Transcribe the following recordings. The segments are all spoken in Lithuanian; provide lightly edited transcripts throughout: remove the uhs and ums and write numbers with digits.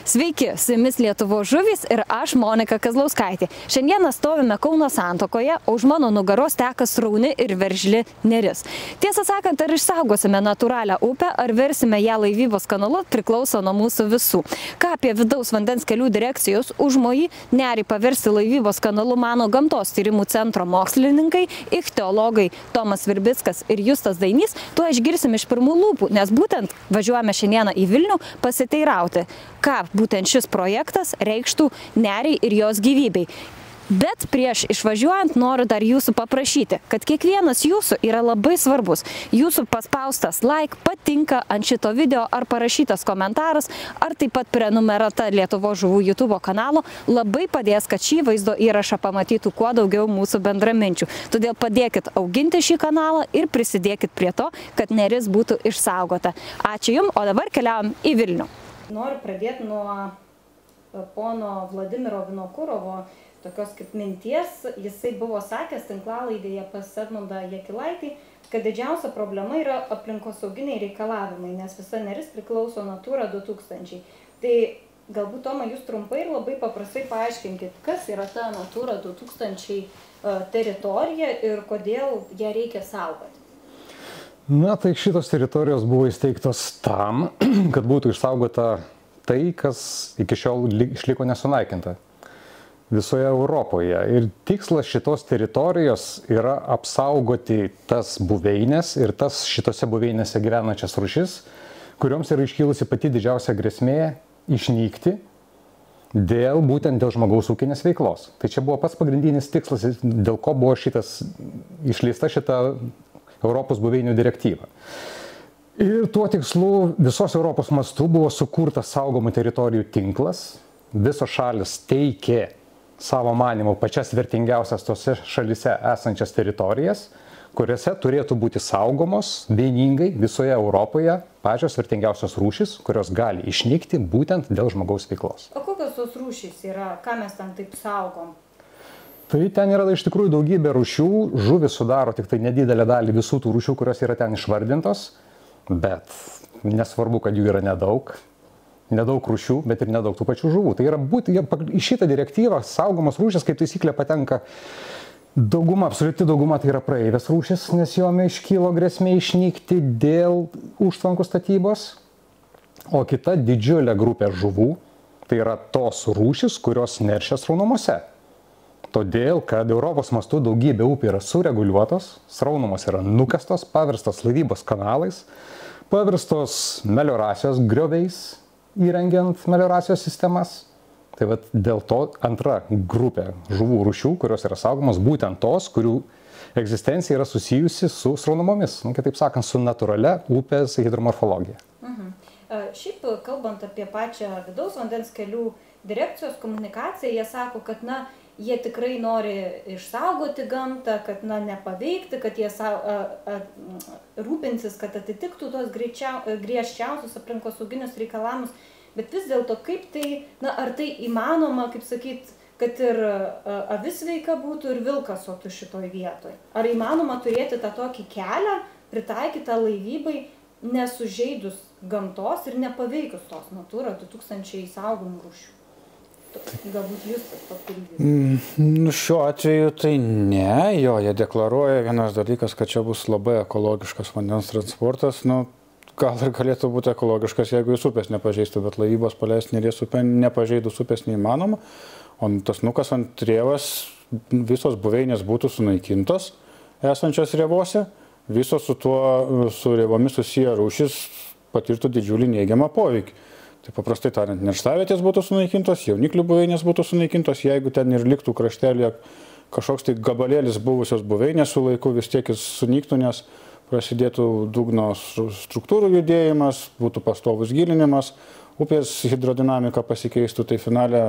Sveiki, su jumis Lietuvos žuvys ir aš Monika Kazlauskaitė. Šiandieną stovime Kauno Santakoje, o už mano nugaros teka srauni ir veržli neris. Tiesą sakant, ar išsaugosime natūralią upę, ar versime ją laivybos kanalu, priklauso nuo mūsų visų. Ką apie vidaus vandens kelių direkcijos užmojį nerį paversti laivybos kanalu mano Gamtos tyrimų centro mokslininkai, ichtiologai Tomas Virbickas ir Justas Dainys, tuo išgirsim iš pirmų lūpų, nes būtent važiuojame šiandieną į Vilnių pasiteirauti, ką būtent šis projektas reikštų neriai ir jos gyvybei. Bet prieš išvažiuojant noriu dar jūsų paprašyti, kad kiekvienas jūsų yra labai svarbus. Jūsų paspaustas like, patinka ant šito video ar parašytas komentaras, ar taip pat prenumerata Lietuvos žuvų YouTube kanalo labai padės, kad šį vaizdo įrašą pamatytų kuo daugiau mūsų bendraminčių. Todėl padėkit auginti šį kanalą ir prisidėkit prie to, kad neris būtų išsaugota. Ačiū Jums, o dabar keliaujam į Vilnių. Noriu pradėti nuo pono Vladimiro Vinokurovo tokios kaip minties. Jisai buvo sakęs tinklalaidėje pas Edmundą Jakilaitį, kad didžiausia problema yra aplinkosauginiai reikalavimai, nes visa neris priklauso Natura 2000. Tai galbūt, Toma, jūs trumpai ir labai paprastai paaiškinkit, kas yra ta Natura 2000 teritorija ir kodėl ją reikia saugoti. Na, tai šitos teritorijos buvo įsteigtos tam, kad būtų išsaugota tai, kas iki šiol išliko nesunaikinta visoje Europoje. Ir tikslas šitos teritorijos yra apsaugoti tas buveinės ir tas šitose buveinėse gyvenančias rūšis, kurioms yra iškilusi pati didžiausia grėsmė išnykti būtent dėl žmogaus ūkinės veiklos. Tai čia buvo pats pagrindinis tikslas, dėl ko buvo išleista šita Europos buveinių direktyva. Ir tuo tikslu visos Europos mastu buvo sukurtas saugomų teritorijų tinklas. Visos šalis teikė savo manymu pačias vertingiausias tose šalise esančias teritorijas, kuriuose turėtų būti saugomos vieningai visoje Europoje pačios vertingiausios rūšys, kurios gali išnykti būtent dėl žmogaus veiklos. O kokios tos rūšys yra? Ką mes ten taip saugom? Tai ten yra iš tikrųjų daugybė rūšių, žuvis sudaro tik tai nedidelę dalį visų tų rūšių, kurios yra ten išvardintos, bet nesvarbu, kad jų yra nedaug rūšių, bet ir nedaug tų pačių žuvų. Tai yra į šitą direktyvą saugomos rūšys kaip taisyklė patenka dauguma, absoliuti dauguma tai yra praeivės rūšys, nes jome iškylo grėsmė išnykti dėl užtvankų statybos, o kita didžiulė grupė žuvų tai yra tos rūšys, kurios neršia sraunumose. Todėl, kad Europos mastu daugybė upių yra sureguliuotos, sraunumos yra nukastos, paverstos laivybos kanalais, paverstos melioracijos grioviais, įrengiant melioracijos sistemas. Tai vat dėl to antra grupė žuvų rūšių, kurios yra saugomos, būtent tos, kurių egzistencija yra susijusi su sraunumomis, kitaip sakant, su natūralia upės hidromorfologija. Šiaip, kalbant apie pačią vidaus vandens kelių direkcijos komunikaciją, jie sako, kad jie tikrai nori išsaugoti gamtą, kad nepaveikti, kad jie rūpinsis, kad atitiktų tos griežčiausius aplinkosauginius reikalavimus. Bet vis dėlto, kaip tai, ar tai įmanoma, kaip sakyt, kad ir avis sveika būtų ir vilkas sotų šitoj vietoj? Ar įmanoma turėti tą tokį kelią, pritaikytą laivybai, nesužeidus gamtos ir nepaveikus tos Natura 2000 saugomų rūšių? Galbūt jūs papildysite. Šiuo atveju tai ne, jie deklaruoja vienas dalykas, kad čia bus labai ekologiškas vandens transportas. Gal ir galėtų būti ekologiškas, jeigu jūs upės nepažeistų, bet laivybos paleisti Neries upę nepažeidus upės neįmanoma. O tas nukasant rėvas, visos buveinės būtų sunaikintos esančios rėvose, visos su rėvomis susiję rūšys patirtų didžiulį neigiamą poveikį. Tai paprastai tariant, nerštavietės būtų sunaikintos, jauniklių buveinės būtų sunaikintos, jeigu ten ir liktų kraštelėje kažkoks tai gabalėlis buvusios buveinės su laiku vis tiek jis sunyktų, nes prasidėtų dugno struktūrų judėjimas, būtų pastovus gilinimas, upės hidrodinamika pasikeistų, tai finale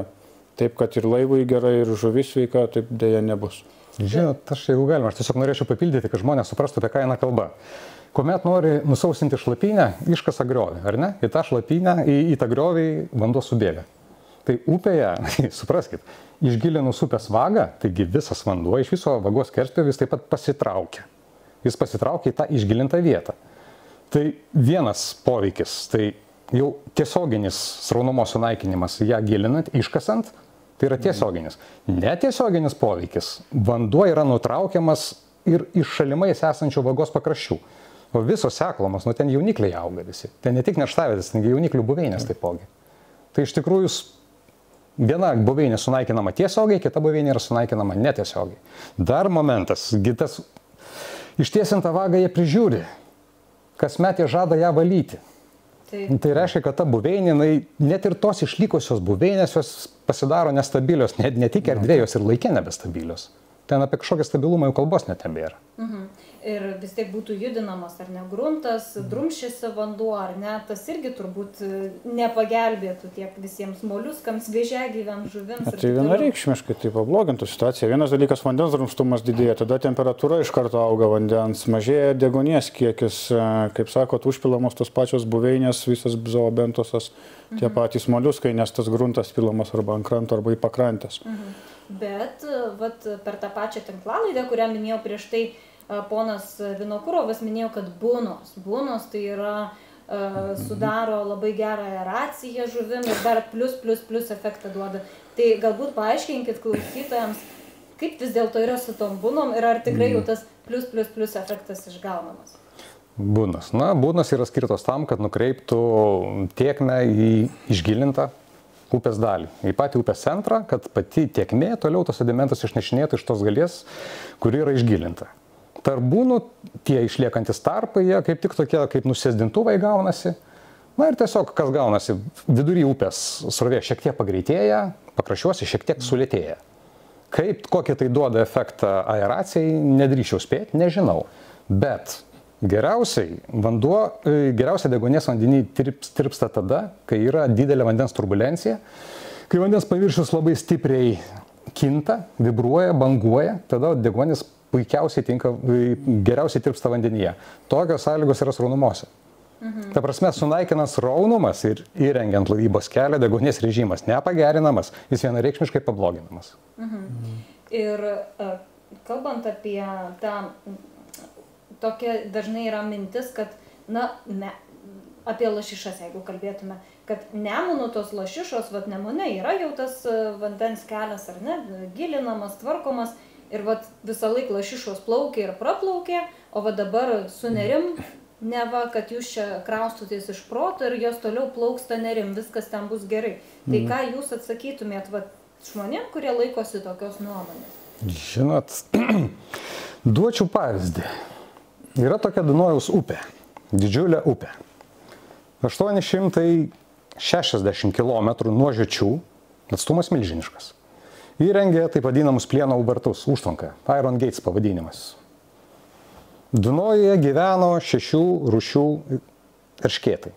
taip, kad ir laivui gerai, ir žuvis sveika, taip dėja nebus. Žinot, jeigu galima, aš tiesiog norėčiau papildyti, kad žmonės suprastų, apie ką eina kalba. Kuomet nori nusausinti šlapynę, iškasa griovį, ar ne? Į tą šlapynę, į tą griovį vanduo subėga. Tai upėje, supraskit, išgilinus upės vagą, taigi visas vanduo iš viso vagos skerspjūvis taip pat pasitraukia. Jis pasitraukia į tą išgilintą vietą. Tai vienas poveikis, tai jau tiesioginis sraunumos sunaikinimas, ją gilinant, iškasant, tai yra tiesioginis. Netiesioginis poveikis. Vanduo yra nutraukiamas ir iš šalimais esančių vagos pakraščių. O visos seklomos, nu ten jaunikliai auga visi. Ten ne tik nerštavietės, ten jauniklių buveinės taipogi. Tai iš tikrųjų viena buveinė sunaikinama tiesiogiai, kita buveinė yra sunaikinama netiesiogiai. Dar momentas, gitas ištiesintą vagą jie prižiūri. Kasmet jie žada ją valyti. Tai reiškia, kad ta buveinė, net ir tos išlikusios buveinės, jos pasidaro nestabilios, ne tik erdvėjos ir laikė nebestabilios. Ten apie kažkokią stabilumą jau kalbos net nebėra. Ir vis tiek būtų judinamas, ar ne, gruntas, drumsčiasi vanduo, ar ne, tas irgi turbūt nepagelbėtų tiek visiems moliuskams, vėžiagyviams, žuvims. Tai vienareikšmiškai tai pablogintų situaciją. Vienas dalykas, vandens drumstumas didėja, tada temperatūra iš karto auga vandens, mažėja deguonies kiekis, kaip sakot, užpilamos tos pačios buveinės, visas zoobentosas, tie patys moliuskai, nes tas gruntas pilamas arba ant kranto, arba į pakrantės. Bet vat, per tą pačią tinklalaidę, kurią minėjau prieš tai, ponas Vinokurovas minėjo, kad būnos tai yra, sudaro labai gerą aeraciją žuvim ir dar plus efektą duoda. Tai galbūt paaiškinkit klausytojams, kaip vis dėlto yra su tom būnom ir ar tikrai jau tas plus efektas išgaunamas? Būnos. Na, būnos yra skirtos tam, kad nukreiptų tėkmę į išgilintą upės dalį, į patį upės centrą, kad pati tėkmė toliau tos sedimentus išnešinėtų iš tos dalies, kuri yra išgilinta. Tarp būnų tie išliekantis tarpai, jie kaip tik tokie kaip nusėsdintuvai gaunasi. Na ir tiesiog kas gaunasi, vidury upės srovė šiek tiek pagreitėja, pakraščiuose šiek tiek sulėtėja. Kokį tai duoda efektą aeracijai, nedrįščiau spėti, nežinau. Bet geriausiai deguonies vandenį tirpsta tada, kai yra didelė vandens turbulencija, kai vandens paviršius labai stipriai kinta, vibruoja, banguoja, tada deguonis geriausiai tirpsta vandenyje. Tokios sąlygos yra sraunumose. Ta prasme, sunaikinant sraunumas ir įrengiant laivybos kelią, deguonies režimas nepagerinamas, jis vienareikšmiškai pabloginamas. Ir kalbant apie tą, tokia dažnai yra mintis, kad, apie lašišas, jeigu kalbėtume, kad Nemuno tos lašišos, Nemune yra jau tas vandens kelias, ar ne, gilinamas, tvarkomas, ir visą laiką lašišos plaukė ir praplaukė, o dabar su nerim, kad jūs čia kraustotės iš proto ir jos toliau plauksta nerim, viskas ten bus gerai. Tai ką jūs atsakytumėt žmonėm, kurie laikosi tokios nuomonės? Žinot, duočiau pavyzdį. Yra tokia Dunojaus upė, didžiulė upė. 860 km nuo Žiočių, atstumas milžiniškas. Įrengė taip vadinamus plieno ubartus, užtvanką, Iron Gates pavadinimas. Dunojuje gyveno 6 rūšių erškėtai.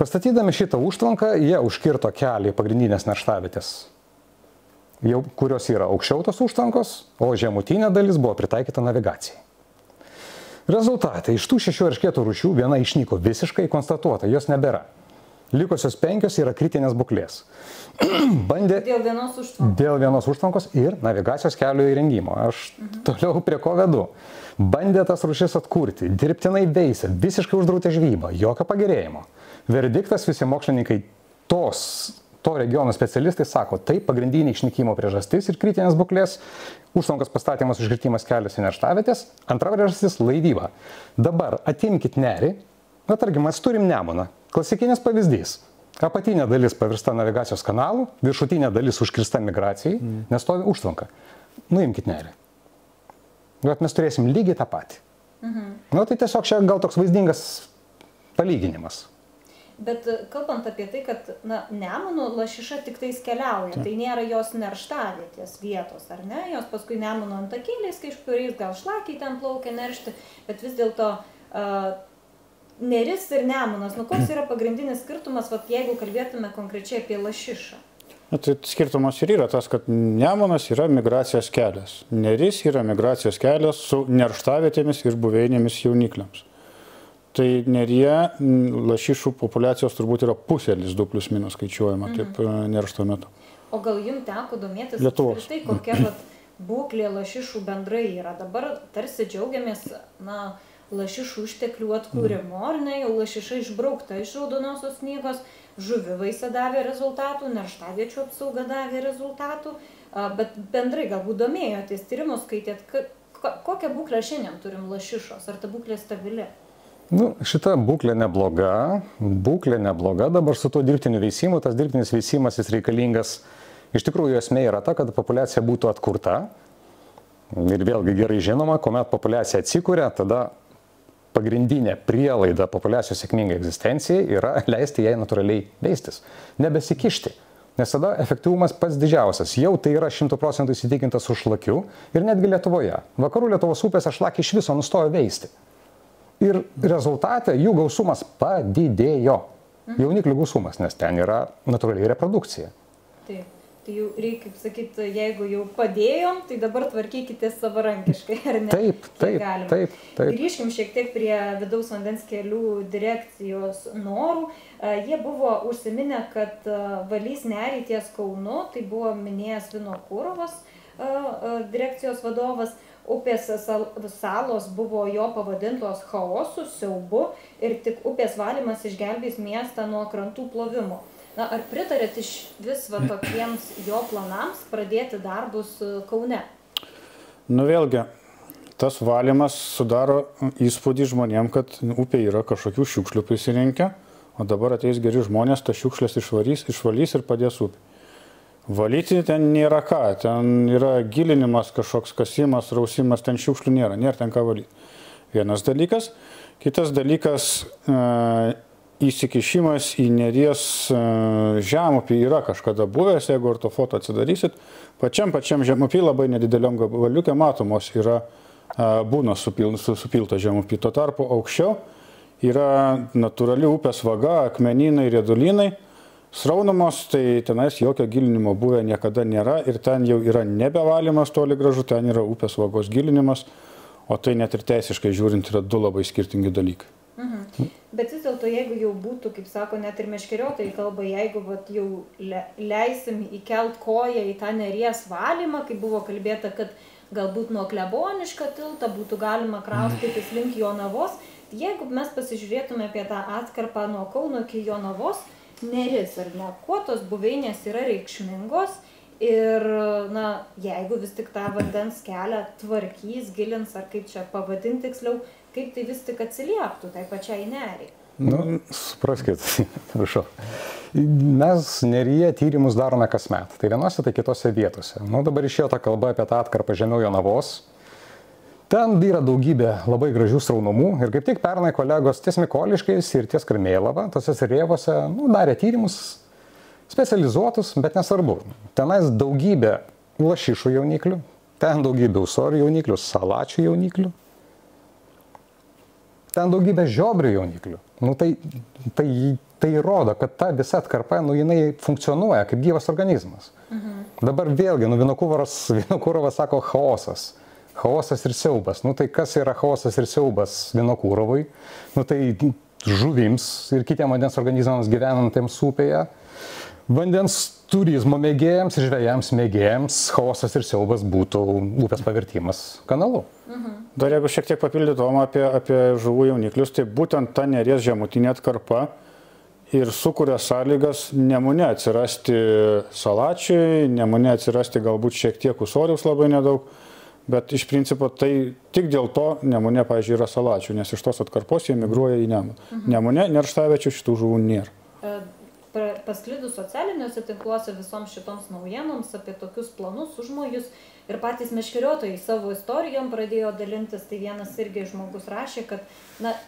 Pastatydami šitą užtvanką, jie užkirto kelią į pagrindinės nerštavietės, kurios yra aukščiau tos užtvankos, o žemutinė dalis buvo pritaikyta navigacijai. Rezultatai, iš tų 6 erškėtų rūšių viena išnyko visiškai, konstatuota, jos nebėra. Likusios 5 yra kritinės būklės. Dėl vienos užtvankos ir navigacijos kelio įrengimo. Aš toliau prie ko vedu. Bandė tas rūšis atkurti, dirbtinai veisė, visiškai uždraudė žvejybą, jokio pagerėjimo. Verdiktas visi mokslininkai, to regiono specialistai sako, tai pagrindinė išnykimo priežastis ir kritinės būklės, užtvankos pastatymas, užkirtimas kelias į nerštavietės, antra priežastis - laivyba. Dabar atimkit nerį, tarkim, mes turim Nemuną. Klasikinis pavyzdys. Apatinė dalis pavirsta navigacijos kanalų, viršutinė dalis užkirsta migracijai, nestovi užtvanka. Nuimkit nerį. Mes turėsim lygiai tą patį. Tai tiesiog čia gal toks vaizdingas palyginimas. Bet kalbant apie tai, kad Nemuno lašiša tik tais keliauja, tai nėra jos nerštavietės vietos, ar ne? Jos paskui Nemuno antakėliais, kažkuriais gal šlakiai ten plaukia neršti, bet vis dėlto Neris ir Nemunas, koks yra pagrindinis skirtumas, jeigu kalbėtume konkrečiai apie lašišą? Tai skirtumas ir yra tas, kad Nemunas yra migracijos kelias. Neris yra migracijos kelias su nerštavietėmis ir buveinėmis jaunikliams. Tai neryje lašišų populiacijos turbūt yra pusė lizdų plius minus skaičiuojama, taip neršto metu. O gal jums teko domėtis Lietuvos. Tai kokia būklė lašišų bendrai yra? Dabar tarsi džiaugiamės, lašišų išteklių atkūrimo, ar ne, jau lašiša išbraukta iš Raudonosios knygos, žuvivaisa davė rezultatų, nerštaviečių apsauga davė rezultatų, bet bendrai galbūt domėjotės, tyrimus skaitėt, kokią būklę šiandien turim lašišos, ar ta būklė stabili? Nu, šita būklė nebloga, dabar su tuo dirbtiniu veisimu, tas dirbtinis veisimas jis reikalingas, iš tikrųjų esmė yra ta, kad populiacija būtų atkurta ir vėlgi gerai žinoma, kuomet populiacija atsikuria, tada pagrindinė prielaida populiacijos sėkmingai egzistencijai yra leisti jai natūraliai veistis, nebesikišti, nes tada efektyvumas pats didžiausias, jau tai yra 100% įsitikintas su šlakiu ir netgi Lietuvoje. Vakarų Lietuvos upėse šlakiai iš viso nustojo veisti. Ir rezultate jų gausumas padidėjo. Jauniklių gausumas, nes ten yra natūraliai reprodukcija. Taip, tai jau reikia, kaip sakyti, jeigu jau padėjom, tai dabar tvarkykite savarankiškai, ar ne? Taip. Grįžkim šiek tiek prie vidaus vandens kelių direkcijos norų. Jie buvo užsiminę, kad valys nerį ties Kaunu, tai buvo minėjęs Vinokurovas direkcijos vadovas. Upės salos buvo jo pavadintos chaosu, siaubu ir tik upės valymas išgelbės miestą nuo krantų plovimo. Na, ar pritarėt iš vis tokiems jo planams pradėti darbus Kaune? Nu vėlgi, tas valymas sudaro įspūdį žmonėm, kad upė yra kažkokių šiukšlių prisirinkę, o dabar ateis geri žmonės, tas šiukšlės išvalys ir padės upė. Valyti ten nėra ką, ten yra gilinimas, kažkoks kasimas, rausimas, ten šiukšlių nėra ten ką valyti. Vienas dalykas. Kitas dalykas, įsikišimas į Neries žemupį yra kažkada buvęs, jeigu ortofoto atsidarysit. Pačiam žemupį labai nedideliam gabaliuke matomos yra būna supilta žemupį. Tuo tarpu aukščiau yra natūrali upės vaga, akmenynai, riedulynai. Sraunamos, tai tenais jokio gilinimo buvę niekada nėra ir ten jau yra nebevalymas toli gražu, ten yra upės vagos gilinimas, o tai net ir teisiškai žiūrint yra du labai skirtingi dalykai. Bet vis dėlto, jeigu jau būtų, kaip sako, net ir meškeriotojai kalba, jeigu jau leisim įkelt koją į tą Neries valymą, kaip buvo kalbėta, kad galbūt nuo Kleboniškio tilto būtų galima kraustytis link Jonavos, jeigu mes pasižiūrėtume apie tą atkarpą nuo Kauno iki Jonavos, Neris, ar ne, kuo tos buveinės yra reikšmingos ir, na, jeigu vis tik tą vandens kelią tvarkys, gilins, ar kaip čia pavadinti tiksliau, kaip tai vis tik atsilieptų tai pačiai Neriai? Nu, supraskit, prašau. Mes Neryje tyrimus darome kasmet, tai vienose, tai kitose vietose. Nu, dabar išėjo ta kalba apie tą atkarpą žemiau Jonavos. Ten yra daugybė labai gražių sraunumų ir kaip tik pernai kolegos ties Mikoliškais ir ties Karmėlava, tose rėvose, darė tyrimus specializuotus, bet nesvarbu. Tenais daugybė lašišų jauniklių, ten daugybė ūsorių jauniklių, salačių jauniklių, ten daugybė žiobrių jauniklių. Nu, tai rodo, kad ta visa atkarpa, jinai funkcionuoja kaip gyvas organizmas. Dabar vėlgi, Vinokurovas sako chaosas. Chaosas ir siaubas. Nu tai kas yra chaosas ir siaubas Vinokurovui? Nu tai žuvims ir kitiems vandens organizmams gyvenantiems upėje, vandens turizmo mėgėjams ir žvejams mėgėjams chaosas ir siaubas būtų upės pavirtimas kanalu. Dar jeigu šiek tiek papildytum apie žuvų jauniklius, tai būtent ta Neries žemutinė atkarpa ir sukuria sąlygas Nemune atsirasti salačiui, Nemune atsirasti galbūt šiek tiek ūsoriaus labai nedaug. Bet iš principo tai tik dėl to Nemune, pavyzdžiui, yra salačių, nes iš tos atkarpos jie migruoja į Nemuną. Nemune nerštaviečių šitų žuvų nėra. Pasklidus socialiniuose tinkluose visoms šitoms naujienoms apie tokius planus, užmojus ir patys meškeriotojai savo istorijom pradėjo dalintis, tai vienas irgi žmogus rašė, kad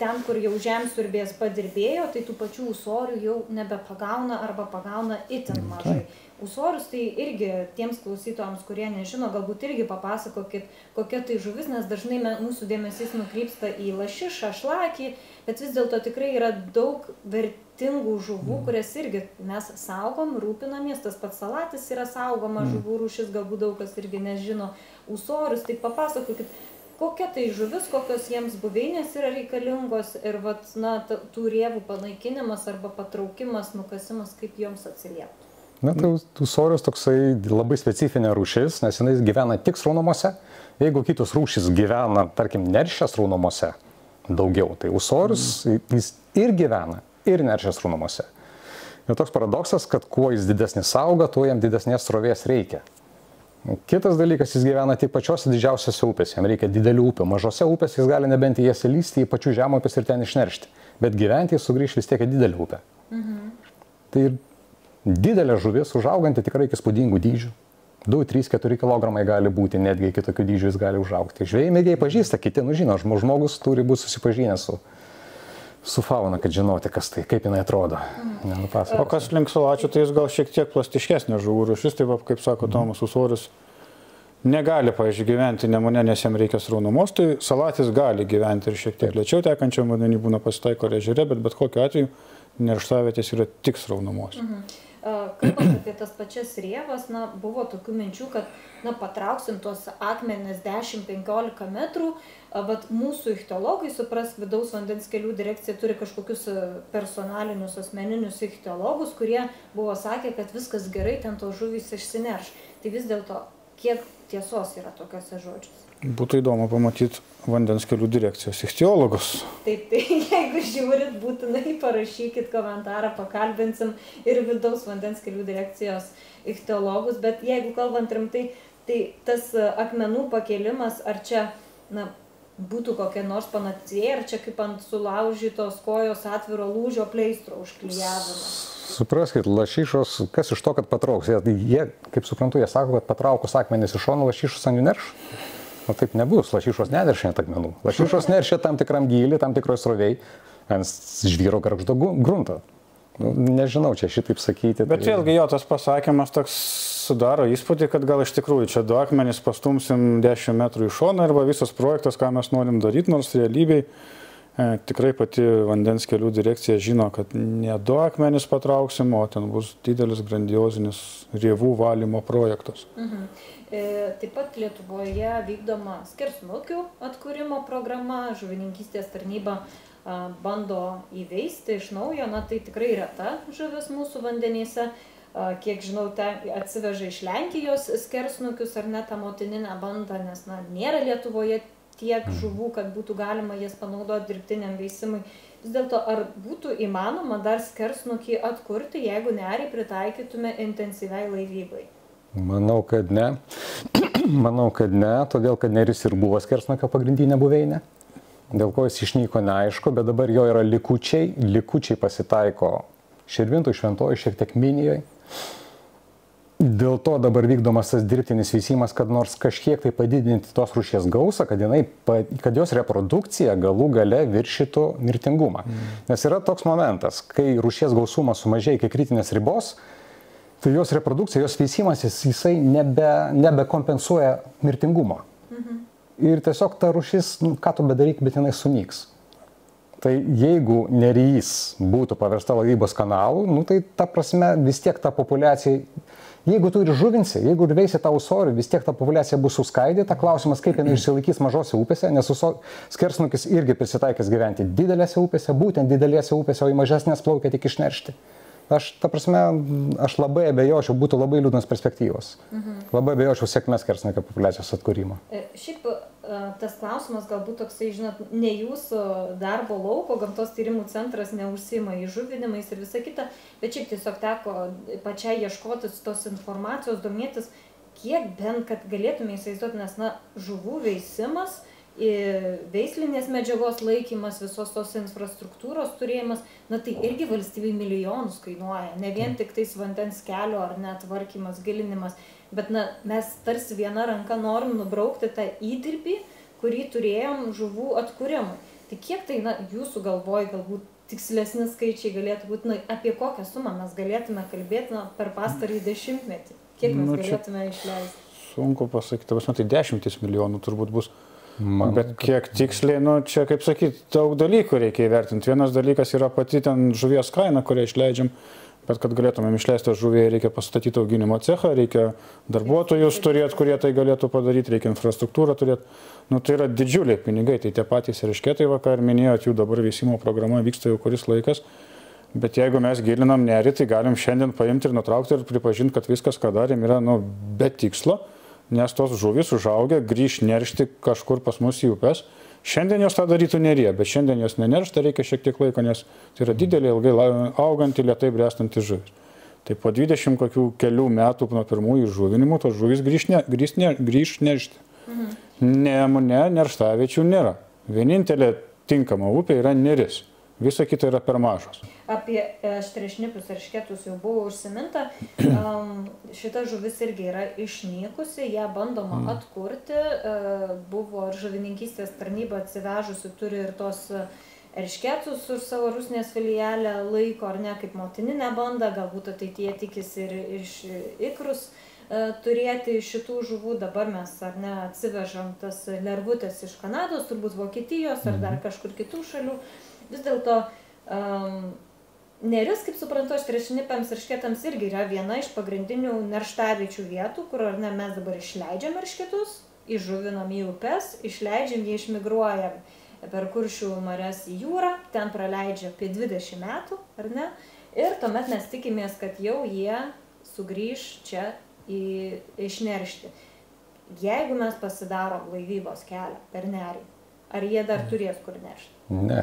ten, kur jau žemsiurbės padirbėjo, tai tų pačių ūsorių jau nebepagauna arba pagauna itin mažai. Ūsorius tai irgi tiems klausytojams, kurie nežino, galbūt irgi papasakokit, kokia tai žuvis, nes dažnai mūsų dėmesys nukrypsta į lašišą, šlakį, bet vis dėlto tikrai yra daug vertingų žuvų, kurias irgi mes saugom, rūpinamės, tas pats salatis yra saugoma žuvų rūšis, galbūt daug kas irgi nežino. Ūsorius, tai papasakokit, kokia tai žuvis, kokios jiems buveinės yra reikalingos ir tų rėvų panaikinimas arba patraukimas, nukasimas, kaip joms atsilieptų. Na, tai ūsorius toksai labai specifinė rūšis, nes jinai gyvena tik sraunumose. Jeigu kitos rūšys gyvena, tarkim, neršia sraunumose, daugiau. Tai ūsorius, jis ir gyvena, ir neršia sraunumose. Ir toks paradoksas, kad kuo jis didesnis auga, tuo jam didesnės srovės reikia. Kitas dalykas, jis gyvena tik pačiose didžiausiose upėse, jam reikia didelių upių. Mažose upėse jis gali nebent į jas įlysti į pačių žemupės ir ten išneršti. Bet gyventi jis sugrįš vis tiek į didelį upę. Tai didelė žuvis, užauganti tikrai iki spūdingų dydžių. 2, 3, 4 kg gali būti, netgi iki tokių dydžių jis gali užaugti. Žvejai mėgiai pažįsta, kiti, žino, žmogus turi būti susipažinęs su fauna, kad žinoti, kas tai, kaip jinai atrodo. O kas link salačių, tai jis gal šiek tiek plastiškesnė žuvų rūšis, tai kaip sako Tomas, ūsorius negali, pavyzdžiui, gyventi Nemune, nes jam reikia sraunumos, tai salatis gali gyventi ir šiek tiek lėčiau tekančiam vandenį būna pasitaiko ežere, bet kokiu atveju nerštavietės yra tik sraunumos. Kalbant apie tas pačias rėvas, buvo tokių minčių, kad patrauksim tuos akmenis 10-15 metrų, bet mūsų ichtiologai, suprask, vidaus vandens kelių direkcija turi kažkokius personalinius, asmeninius ichtiologus, kurie buvo sakę, kad viskas gerai, ten tos žuvys išsinerš. Tai vis dėlto, kiek tiesos yra tokiuose žodžiuose? Būtų įdomu pamatyti vandens kelių direkcijos ichtiologus. Taip, tai jeigu žiūrit, būtinai parašykit komentarą, pakalbinsim ir vidaus vandens kelių direkcijos ichtiologus, bet jeigu kalbant rimtai, tai tas akmenų pakėlimas, ar čia būtų kokia nors panacėja, ar čia kaip ant sulaužytos kojos atviro lūžio pleistro užklijavimas? Supraskit, lašišos, kas iš to, kad patrauks? Jie, kaip suprantu, jie sako, kad patraukus akmenis iš šono, lašišos ant jų nerš? O taip nebus, lašišos neneršia ant akmenų. Lašišos neršia tam tikram gylį, tam tikroje sroviai, ant žvyro gargždo grunto. Nežinau, čia šitaip sakyti. Bet vėlgi jo, tas pasakymas toks sudaro įspūdį, kad gal iš tikrųjų čia 2 akmenys pastumsim 10 metrų į šoną arba visas projektas, ką mes norim daryti, nors realybėj tikrai pati vandens kelių direkcija žino, kad ne 2 akmenys patrauksim, o ten bus didelis grandiozinis rėvų valymo projektas. Taip pat Lietuvoje vykdoma skersnukių atkūrimo programa, žuvininkystės tarnyba bando įveisti iš naujo, tai tikrai reta žuvis mūsų vandenyse. Kiek žinau, atsiveža iš Lenkijos skersnukius ar net tą motininę bandą, nes nėra Lietuvoje tiek žuvų, kad būtų galima jas panaudoti dirbtiniam veisimui. Vis dėlto, ar būtų įmanoma dar skersnukį atkurti, jeigu nerį pritaikytume intensyviai laivybai? Manau, kad ne. Manau, kad ne, todėl, kad neris ir buvo skersnukio pagrindinė buveinė. Dėl ko jis išnyko neaišku, bet dabar jo yra likučiai. Likučiai pasitaiko Širvintoj, Šventojoj, šiek tiek Minijoj. Dėl to dabar vykdomas tas dirbtinis veisimas, kad nors kažkiek tai padidinti tos rūšies gausą, kad jos reprodukcija galų gale viršytų mirtingumą. Nes yra toks momentas, kai rūšies gausumas sumažėja iki kritinės ribos, tai jos reprodukcija, jos veisimasis, jisai nebekompensuoja mirtingumo. Ir tiesiog ta rūšis, ką tu bedaryk, bet jinai sunyks. Tai jeigu nerijys būtų paversta laivybos kanalu, tai ta prasme vis tiek ta populiacija, jeigu tu ir žuvinsi, jeigu ir veisi tą ūsorių, vis tiek ta populiacija bus suskaidyta. Klausimas, kaip jinai išsilaikys mažose upėse, nes skersnukis irgi prisitaikęs gyventi didelėse upėse, būtent didelėse upėse, o į mažesnės plaukia tik išneršti. Aš labai abejočiau, būtų labai liūdnas perspektyvos. Labai abejočiau sėkmės skersnukio populiacijos atkūrimo. Šiaip tas klausimas galbūt toksai, žinot, ne jūsų darbo lauko, gamtos tyrimų centras neužsiima įžuvinimais ir visa kita, bet šiaip tiesiog teko pačiai ieškotis tos informacijos, domėtis, kiek bent, kad galėtume įsivaizduoti, nes žuvų veisimas, veislinės medžiagos laikymas, visos tos infrastruktūros turėjimas, tai irgi valstybei milijonus kainuoja. Ne vien tik tais vandens kelio ar net tvarkymas, gilinimas, bet mes tarsi viena ranka norim nubraukti tą įdirbį, kurį turėjom žuvų atkūrimui. Tai kiek tai, jūsų galvoj galbūt tikslesni skaičiai galėtų būti, apie kokią sumą mes galėtume kalbėti per pastarąjį 10-metį? Kiek mes galėtume išleisti? Sunku pasakyti, tai 10 milijonų turbūt bus. Bet kiek tiksliai, čia kaip sakyti, daug dalykų reikia įvertinti. Vienas dalykas yra pati ten žuvies kaina, kurią išleidžiam, bet kad galėtumėm išleisti žuvį, reikia pastatyti auginimo cechą, reikia darbuotojus turėti, kurie tai galėtų padaryti, reikia infrastruktūrą turėti. Tai yra didžiuliai pinigai, tai tie patys eršketai vakar minėjot, jų dabar veisimo programa vyksta jau kuris laikas. Bet jeigu mes gilinam nerį, tai galim šiandien paimti ir nutraukti ir pripažinti, kad viskas, ką darėm, yra be tikslo. Nes tos žuvys užaugę grįž neršti kažkur pas mus į upes Šiandien jos tą darytų Neryje, bet šiandien jos neneršta, reikia šiek tiek laiko, nes tai yra didelė, ilgai auganti, lėtai bręstanti žuvis. Tai po 20 kokių kelių metų nuo pirmųjų žuvinimų tos žuvis grįž neršti. Nemune nerštaviečių nėra. Vienintelė tinkama upė yra Neris. Visa kita yra per mažos. Apie aštriašnipius eršketus jau buvo užsiminta. Šita žuvis irgi yra išnykusi, ją bandoma atkurti. Buvo ir žuvininkystės tarnyba atsivežusi, turi ir tos eršketus už savo Rusnės filialę laiko, ar ne, kaip motininę bandą. Galbūt ateityje tikisi ir iš ikrus turėti šitų žuvų. Dabar mes, ar ne, atsivežam tas lervutės iš Kanados, turbūt Vokietijos ar dar kažkur kitų šalių. Vis dėlto Neris, kaip suprantu, aštriašnipiams eršketams irgi yra viena iš pagrindinių nerštaviečių vietų, kur, ar ne, mes dabar išleidžiam eršketus, įžuvinam į upes, išleidžiam, jie išmigruojam per Kuršių marias į jūrą, ten praleidžia apie 20 metų, ar ne, ir tuomet mes tikimės, kad jau jie sugrįž čia išneršti. Jeigu mes pasidarom laivybos kelią per Nerį, ar jie dar turės kur neršti? Ne,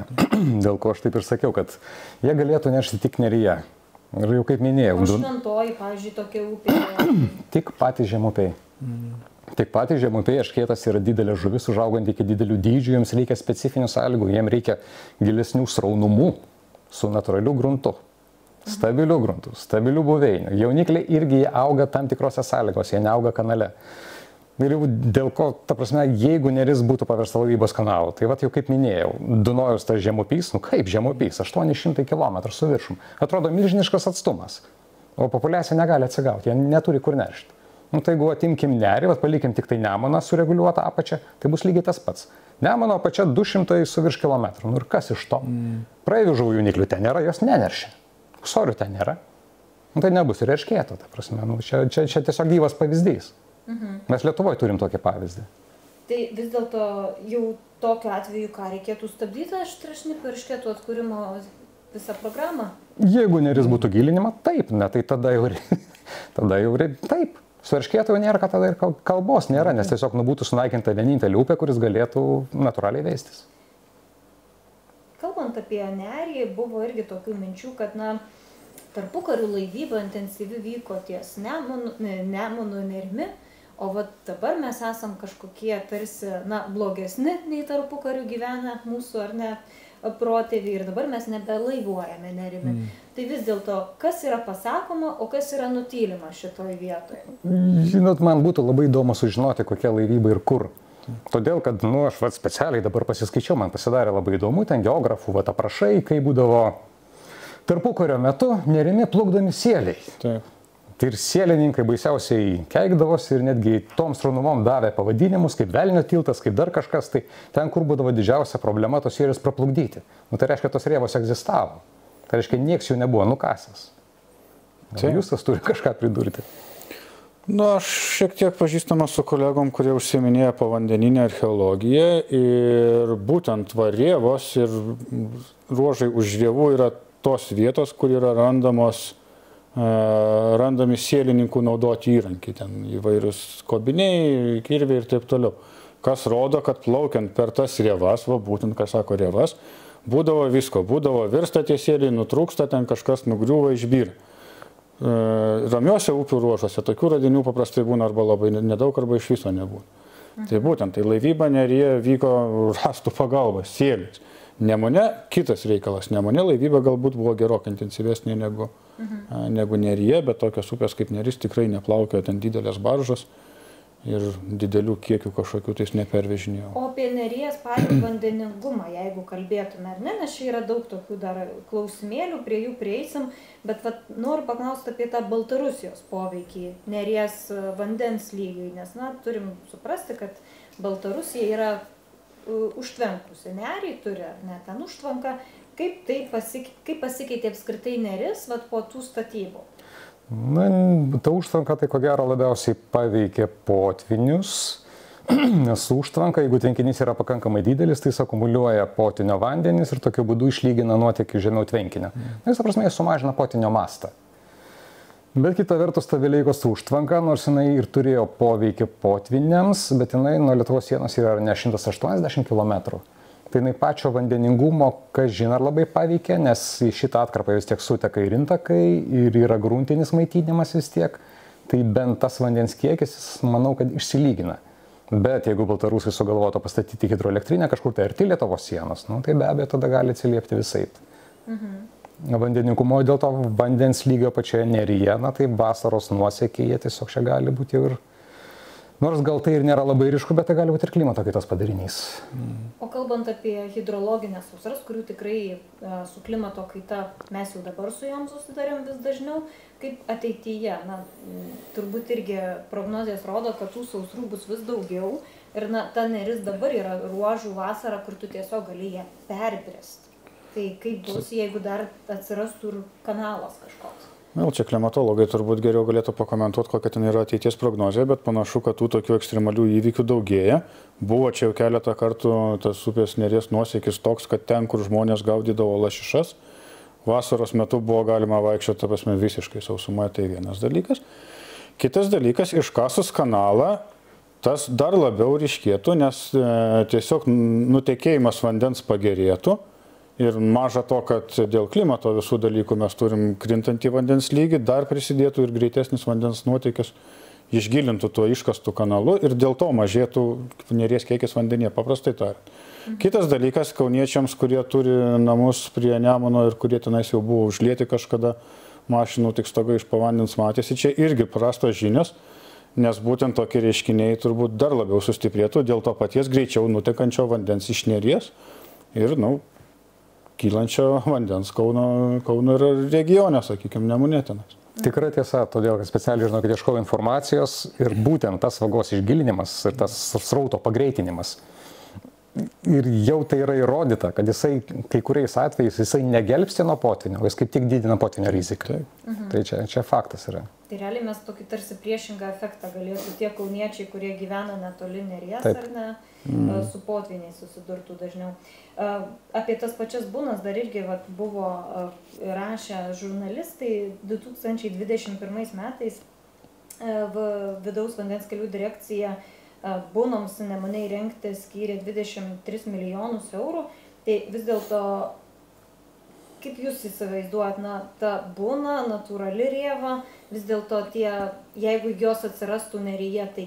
dėl ko aš taip ir sakiau, kad jie galėtų neršti tik Neryje. Ir jau kaip minėjau. O Šventoji, pavyzdžiui, tokia upė. Tik patys žemupiai. Tik patys žemupiai, eršketas yra didelė žuvis, užauganti iki didelių dydžių, jiems reikia specifinių sąlygų, jiems reikia gilesnių sraunumų su natūraliu gruntu, stabiliu gruntu, stabiliu buveiniu. Jaunikliai irgi auga tam tikrose sąlygos, jie neauga kanale. Ir jau dėl ko, ta prasme, jeigu Neris būtų paversta laivybos kanalu, tai vat jau kaip minėjau, Dunojus tas žemupys, nu kaip žemupys, 800 km su viršum, atrodo milžiniškas atstumas, o populiacija negali atsigauti, jie neturi kur neršti. Nu tai jeigu atimkim Nerį, vat palikim tik tai Nemuną sureguliuotą apačią, tai bus lygiai tas pats. Nemuno apačia 200 su virš kilometrų, nu ir kas iš to? Praeivių žuvų jauniklių ten nėra, jos neneršia, ūsorių ten nėra, nu tai nebus ir eršketo, ta prasme, nu čia tiesiog gyvas pavyzdys. Mes Lietuvoje turim tokį pavyzdį. Tai vis dėlto jau tokiu atveju, ką reikėtų stabdyti aštriašnipių eršketų atkūrimo visą programą? Jeigu Neris būtų gilinima, taip, ne, tai tada jau taip. Su eršketu jau nėra, kad tada ir kalbos nėra, nes tiesiog būtų sunaikinta vienintelė upė, kuris galėtų natūraliai veistis. Kalbant apie Nerį, buvo irgi tokių minčių, kad, na, tarpukariu laivyba intensyvi vyko ties Nemunu Nerimi, o vat dabar mes esam kažkokie tarsi, na, blogesni nei tarpukariu gyvena mūsų, ar ne, protėviai, ir dabar mes nebelaivuojame Nerimi. Tai vis dėlto, kas yra pasakoma, o kas yra nutylima šitoj vietoje? Žinot, man būtų labai įdomu sužinoti, kokia laivyba ir kur. Todėl, kad, nu, aš vat specialiai dabar pasiskaičiau, man pasidarė labai įdomu, ten geografų vat aprašai, kai būdavo tarpukario metu Nerimi plukdomi sieliai. Taip. Ir sielininkai baisiausiai keikdavosi ir netgi tom sraunumom davė pavadinimus, kaip Velnio tiltas, kaip dar kažkas, tai ten, kur būdavo didžiausia problema, tos sielius praplukdyti. Nu, tai reiškia, tos rėvos egzistavo. Tai reiškia, nieks jų nebuvo nukasęs. Jūs tas turi kažką pridurti. Nu, aš šiek tiek pažįstamas su kolegom, kurie užsiminėja povandeninę archeologiją ir būtent rėvos ir ruožai už rėvų yra tos vietos, kur yra randami sielininkų naudoti įrankiai, ten įvairius skobiniai, kirviai ir taip toliau. Kas rodo, kad plaukiant per tas rėvas, būtent, ką sako rėvas, būdavo visko, būdavo virsta tie sieliai, nutrūksta, ten kažkas nugriūva, išbyra. Ramiuose upių ruožuose tokių radinių paprastai būna arba labai nedaug, arba iš viso nebūna. Tai būtent, tai laivyba Neryje vyko rąstų pagalba, sieliais. Nemune kitas reikalas, Nemune laivyba galbūt buvo gerokai intensyvesnė negu Neryje, bet tokios upės kaip Neris tikrai neplaukiojo ten didelės baržos ir didelių kiekių kažkokių tais nepervežinėjo. O apie Neries patį vandeningumą, jeigu kalbėtume, ar ne, nes čia yra daug tokių dar klausimėlių, prie jų prieisim, bet noriu paklausti apie tą Baltarusijos poveikį Neries vandens lygiui, nes, na, turim suprasti, kad Baltarusija yra užtvenkusi Nerį, turi, ar ne, ten užtvanką. Kaip pasikeitė apskritai Neris po tų statybų? Na, ta užtvanka tai ko gero labiausiai paveikė potvinius, nes užtvanka, jeigu tvenkinys yra pakankamai didelis, tai jis akumuliuoja potvinio vandenis ir tokiu būdu išlygina nuotėkį žemiau tvenkinio. Na, jis, prasme, sumažina potvinio mastą. Bet kita vertus, ta Vileikos užtvanka, nors jinai ir turėjo poveikį potviniams, bet jinai nuo Lietuvos sienos yra ne 180 km. tai jinai pačio vandeningumo, kas žino, ar labai paveikia, nes į šitą atkarpą vis tiek suteka ir intakai, ir yra gruntinis maitinimas vis tiek, tai bent tas vandens kiekis, manau, kad išsilygina. Bet jeigu baltarusai sugalvotų pastatyti hidroelektrinę kažkur tai arti Lietuvos sienos, nu, tai be abejo tada gali atsiliepti visaip. Vandeningumo dėl to vandens lygio pačioje Neryje, na tai vasaros nuosekiai, tiesiog čia gali būti ir, nors gal tai ir nėra labai ryšku, bet tai gali būti ir klimato kaitos padarinys. O kalbant apie hidrologinės sausras, kurių tikrai su klimato kaita mes jau dabar su jom susidarėm vis dažniau, kaip ateityje, na, turbūt irgi prognozijas rodo, kad tų sausrų bus vis daugiau ir na, ta Neris dabar yra ruožų vasara, kur tu tiesiog gali ją perbrėsti. Tai kaip bus, jeigu dar atsirastų ir kanalas kažkoks? Vėl čia klimatologai turbūt geriau galėtų pakomentuoti, kokia ten yra ateities prognozija, bet panašu, kad tų tokių ekstremalių įvykių daugėja. Buvo čia jau keletą kartų tas upės Neries nuosekis toks, kad ten, kur žmonės gaudydavo lašišas, vasaros metu buvo galima vaikščioti, ta prasme, visiškai sausumoje, tai vienas dalykas. Kitas dalykas, iškasus kanalą, tas dar labiau ryškėtų, nes tiesiog nutekėjimas vandens pagerėtų. Ir maža to, kad dėl klimato visų dalykų mes turim krintantį vandens lygį, dar prisidėtų ir greitesnis vandens nuotėkis išgilintų tuo iškastų kanalu ir dėl to mažėtų Neries kiekis vandenyje, paprastai tariant. Kitas dalykas, kauniečiams, kurie turi namus prie Nemuno ir kurie tenais jau buvo užlieti kažkada mašinų, tik stogai iš po vandens matėsi, čia irgi prastos žinios, nes būtent tokie reiškiniai turbūt dar labiau sustiprėtų dėl to paties greičiau nutekančio vandens iš Neries ir, kylančio vandens Kauno ir regione, sakykime, Nemunėtinas. Tikrai tiesa, todėl, kad specialiai žinau, kad ieškau informacijos ir būtent tas vagos išgilinimas ir tas srauto pagreitinimas. Ir jau tai yra įrodyta, kad jisai kai kuriais atvejais jisai negelbsti nuo potvynių, jis kaip tik didina potvynių riziką. Tai čia faktas yra. Tai realiai mes tokį tarsi priešingą efektą galėtų tie kauniečiai, kurie gyvena netoli Neries, ar ne, su potvyniais susidurtų dažniau. Apie tas pačias bunas dar irgi buvo rašę žurnalistai 2021 metais vidaus vandens kelių direkcija bunoms Nemune įrengti skyrė 23 milijonus eurų. Tai vis dėlto, kaip jūs įsivaizduojat, ta buna, natūrali rėva, vis dėlto jeigu jos atsirastų Neryje, tai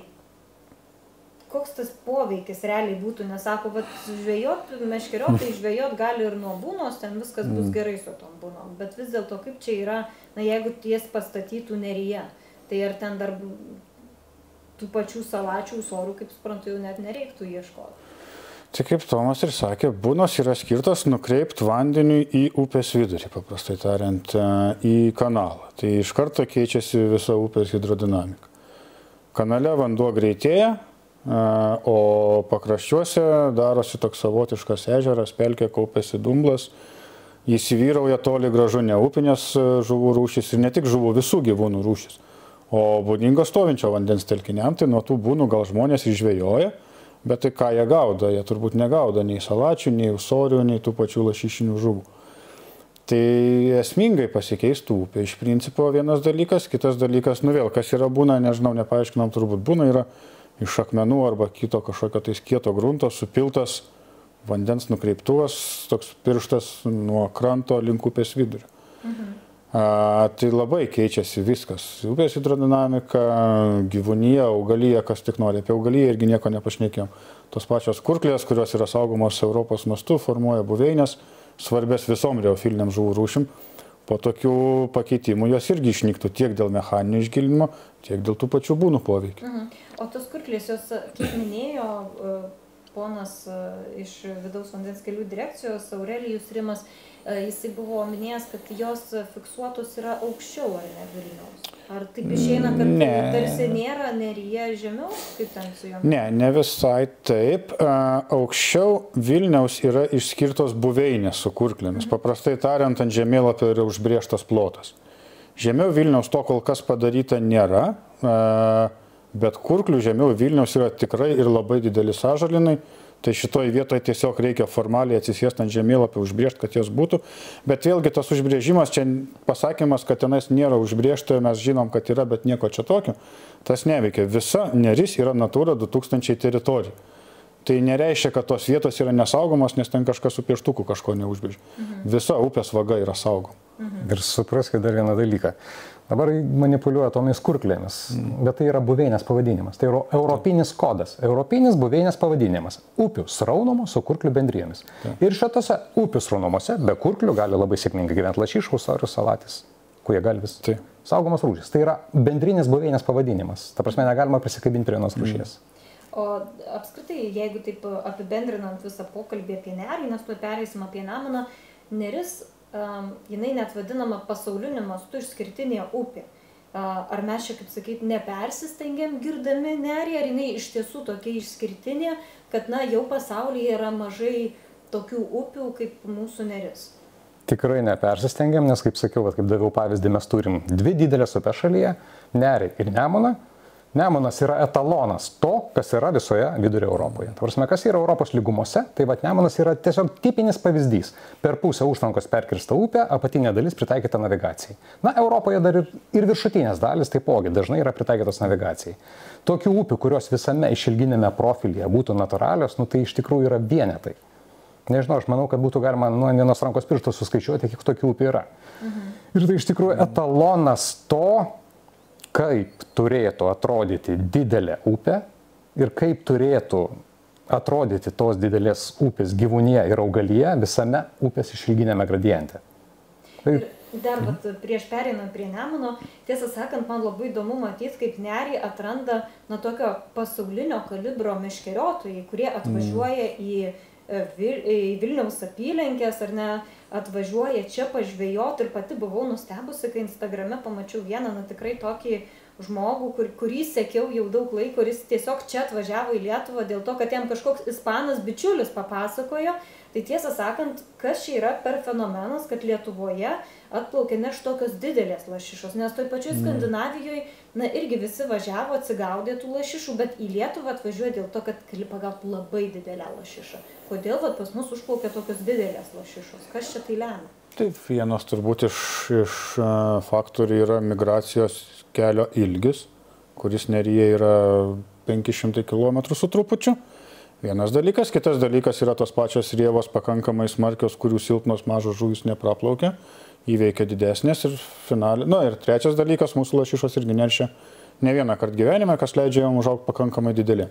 koks tas poveikis realiai būtų, nes sako, žvejot, meškeriotojai žvejot gali ir nuo bunos, ten viskas bus gerai su tom bunom, bet vis dėlto kaip čia yra, jeigu ties pastatytų Neryje, tai ar ten dar tų pačių salačių, ūsorių, kaip suprantu, jau net nereiktų ieškoti. Tai kaip Tomas ir sakė, bunos yra skirtos nukreipti vandeniui į upės vidurį, paprastai tariant, į kanalą. Tai iš karto keičiasi visa upės hidrodinamika. Kanale vanduo greitėja, o pakraščiuose darosi toks savotiškas ežeras, pelkė, kaupiasi dumblas, įsivyrauja toli gražu ne upinės žuvų rūšys ir ne tik žuvų, visų gyvūnų rūšys. O būdingo stovinčio vandens telkiniam, tai nuo tų būnų gal žmonės išžvejoja, bet tai ką jie gaudo? Jie turbūt negaudo nei salačių, nei ūsorių, nei tų pačių lašišinių žuvų. Tai esmingai pasikeistų upė. Iš principo vienas dalykas, kitas dalykas, vėl, kas yra būna, nežinau, nepaaiškinam, turbūt būna yra iš akmenų arba kito kažkokio tais kieto grunto supiltas vandens nukreiptuvas, toks pirštas nuo kranto link upės vidurio. Tai labai keičiasi viskas. Upės hidrodinamika, gyvūnija, augalija, kas tik nori. Apie augaliją irgi nieko nepašnekėjom. Tos pačios kurklės, kurios yra saugomos Europos mastu, formuoja buveinės, svarbės visom reofiliniam žuvų rūšim. Po tokių pakeitimų jos irgi išnyktų tiek dėl mechaninio išgilinimo, tiek dėl tų pačių būnų poveikių. O tos kurklės, jos, kaip minėjo ponas iš vidaus vandens kelių direkcijos, Aurelijus Rimas, jisai buvo minėjęs, kad jos fiksuotos yra aukščiau, ar ne, Vilniaus? Ar taip išeina, kad tarsi nėra Neryje žemiau, kaip ten su jom? Ne visai taip. Aukščiau Vilniaus yra išskirtos buveinės su kurklėmis. Paprastai tariant, ant žemėlapio yra užbrėžtas plotas. Žemiau Vilniaus to kol kas padaryta nėra, bet kurklių žemiau Vilniaus yra tikrai ir labai didelis ąžuolinai. Tai šitoje vietoje tiesiog reikia formaliai atsisėsti ant žemėlapio, užbrėžti, kad jos būtų. Bet vėlgi tas užbrėžimas, čia pasakymas, kad tenais nėra užbrėžta, mes žinom, kad yra, bet nieko čia tokio, tas neveikia. Visa Neris yra Natūra 2000 teritorija. tai nereiškia, kad tos vietos yra nesaugomos, nes ten kažkas su pieštuku kažko neužbrėžė. Visa upės vaga yra saugoma. Ir supraskite dar vieną dalyką. Dabar manipuliuoja tomis kurklėmis, bet tai yra buveinės pavadinimas. Tai yra europinis kodas, europinis buveinės pavadinimas. Upių sraunumų su kurklių bendrijomis. Ir šitose upių sraunumuose be kurklių gali labai sėkmingai gyventi lašišų, ūsorius, salatis, kurie gali vis saugomas rūšis. Tai yra bendrinis buveinės pavadinimas. Ta prasme, negalima prisikabinti prie vienos rūšies. O apskritai, jeigu taip apibendrinant visą pokalbį apie nerį, nes tuoj pereisim apie Nemuną, neris jinai net vadinama pasauliniu mastu išskirtinė upė. Ar mes čia, kaip sakyti, nepersistengiam girdami nerį, ar jinai iš tiesų tokia išskirtinė, kad jau pasaulyje yra mažai tokių upių kaip mūsų neris? Tikrai nepersistengiam, nes, kaip sakiau, kaip daviau pavyzdį, mes turim dvi didelės upės šalyje, Nerį ir Nemuną. Nemunas yra etalonas to, kas yra visoje Vidurio Europoje. Ta prasme, kas yra Europos lygumose, tai Nemunas yra tiesiog tipinis pavyzdys. Per pusę užtvankos perkirsta upė, apatinė dalis pritaikyta navigacijai. Europoje dar ir viršutinės dalis taipogi dažnai yra pritaikytos navigacijai. Tokių upių, kurios visame išilginėme profilyje būtų natūralios, tai iš tikrųjų yra vienetai. Nežinau, aš manau, kad būtų galima nuo vienos rankos pirštų suskaičiuoti, kiek tokių upių yra. Ir tai iš tikrųjų etalonas to, kaip turėtų atrodyti didelė upė ir kaip turėtų atrodyti tos didelės upės gyvūnija ir augalija visame upės išilginėme gradiente. Ir dar prieš pereinant prie Nemuno, tiesą sakant, man labai įdomu matyti, kaip nerį atranda tokio pasaulinio kalibro meškeriotojai, kurie atvažiuoja į Vilniaus apylinkės, ar ne, atvažiuoja čia pažvejoti ir pati buvau nustebusi, kai Instagrame pamačiau vieną, tikrai tokį žmogų, kurį sekiau jau daug laiko ir jis tiesiog čia atvažiavo į Lietuvą dėl to, kad jam kažkoks ispanas bičiulis papasakojo. Tai tiesą sakant, kas čia yra per fenomenas, kad Lietuvoje atplaukė neš tokios didelės lašišos, nes toj pačioj Skandinavijoje, irgi visi važiavo, atsigaudė tų lašišų, bet į Lietuvą atvažiuoja dėl to, kad gali pagauti labai didelę lašišą. Kodėl pas mus užplaukė tokios didelės lašišos? Kas čia tai lemia? Taip, vienas turbūt iš faktorių yra migracijos kelio ilgis, kuris Neryje yra 500 km su trupučiu. Vienas dalykas, kitas dalykas yra tos pačios rėvos pakankamai smarkios, kurių silpnos mažos žuvys nepraplaukia, įveikia didesnės ir finaliai. Ir trečias dalykas, mūsų lašišos irgi neršia ne vieną kartą gyvenime, kas leidžia jom užaugti pakankamai didelį.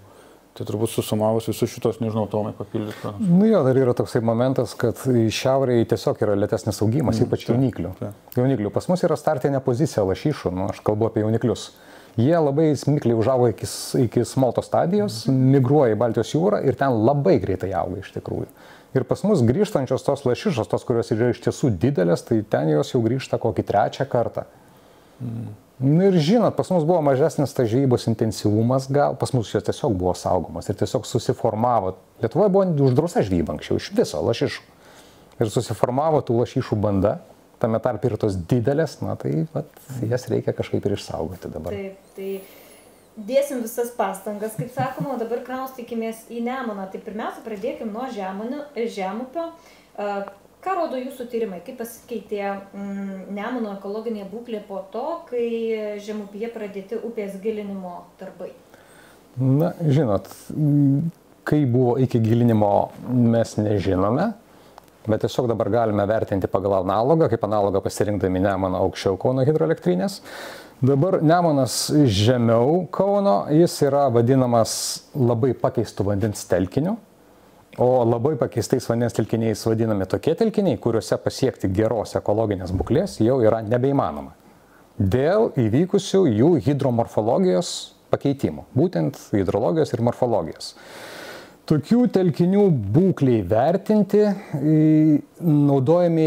Tai turbūt susumavus visus šitos, nežinau, Tomai papildyti. Dar yra toksai momentas, kad šiaurėje tiesiog yra lėtesnis augimas, ypač jauniklių. Jauniklių. Pas mus yra startinė pozicija lašišų, aš kalbu apie jauniklius. Jie labai smikliai užaugo iki smolto stadijos, migruoja į Baltijos jūrą ir ten labai greitai auga iš tikrųjų. Ir pas mus grįžtančios tos lašišos, tos, kurios yra iš tiesų didelės, tai ten jos jau grįžta kokį 3. kartą. Ir žinot, pas mus buvo mažesnis tas žvejybos intensyvumas, gal pas mus jos tiesiog buvo saugomas ir tiesiog susiformavo. Lietuvoje buvo uždrausta žvejyba anksčiau iš viso lašišų. Ir susiformavo tų lašišų banda. Tame tarp ir tos didelės, tai jas reikia kažkaip ir išsaugoti dabar. Taip, tai dėsim visas pastangas, kaip sakoma, o dabar kraustykimės į Nemuną. Tai pirmiausia, pradėkim nuo žemupio. Ką rodo jūsų tyrimai? Kaip pasikeitė Nemuno ekologinė būklė po to, kai žemupyje pradėti upės gilinimo darbai? Žinot, kai buvo iki gilinimo mes nežinome. Bet tiesiog dabar galime vertinti pagal analogą, kaip analogą pasirinkdami Nemuną aukščiau Kauno hidroelektrinės. Dabar Nemunas žemiau Kauno, jis yra vadinamas labai pakeistų vandens telkiniu, o labai pakeistais vandens telkiniais vadinami tokie telkiniai, kuriuose pasiekti geros ekologinės būklės jau yra nebeįmanoma. Dėl įvykusių jų hidromorfologijos pakeitimų, būtent hidrologijos ir morfologijos. Tokių telkinių būkliai vertinti naudojami,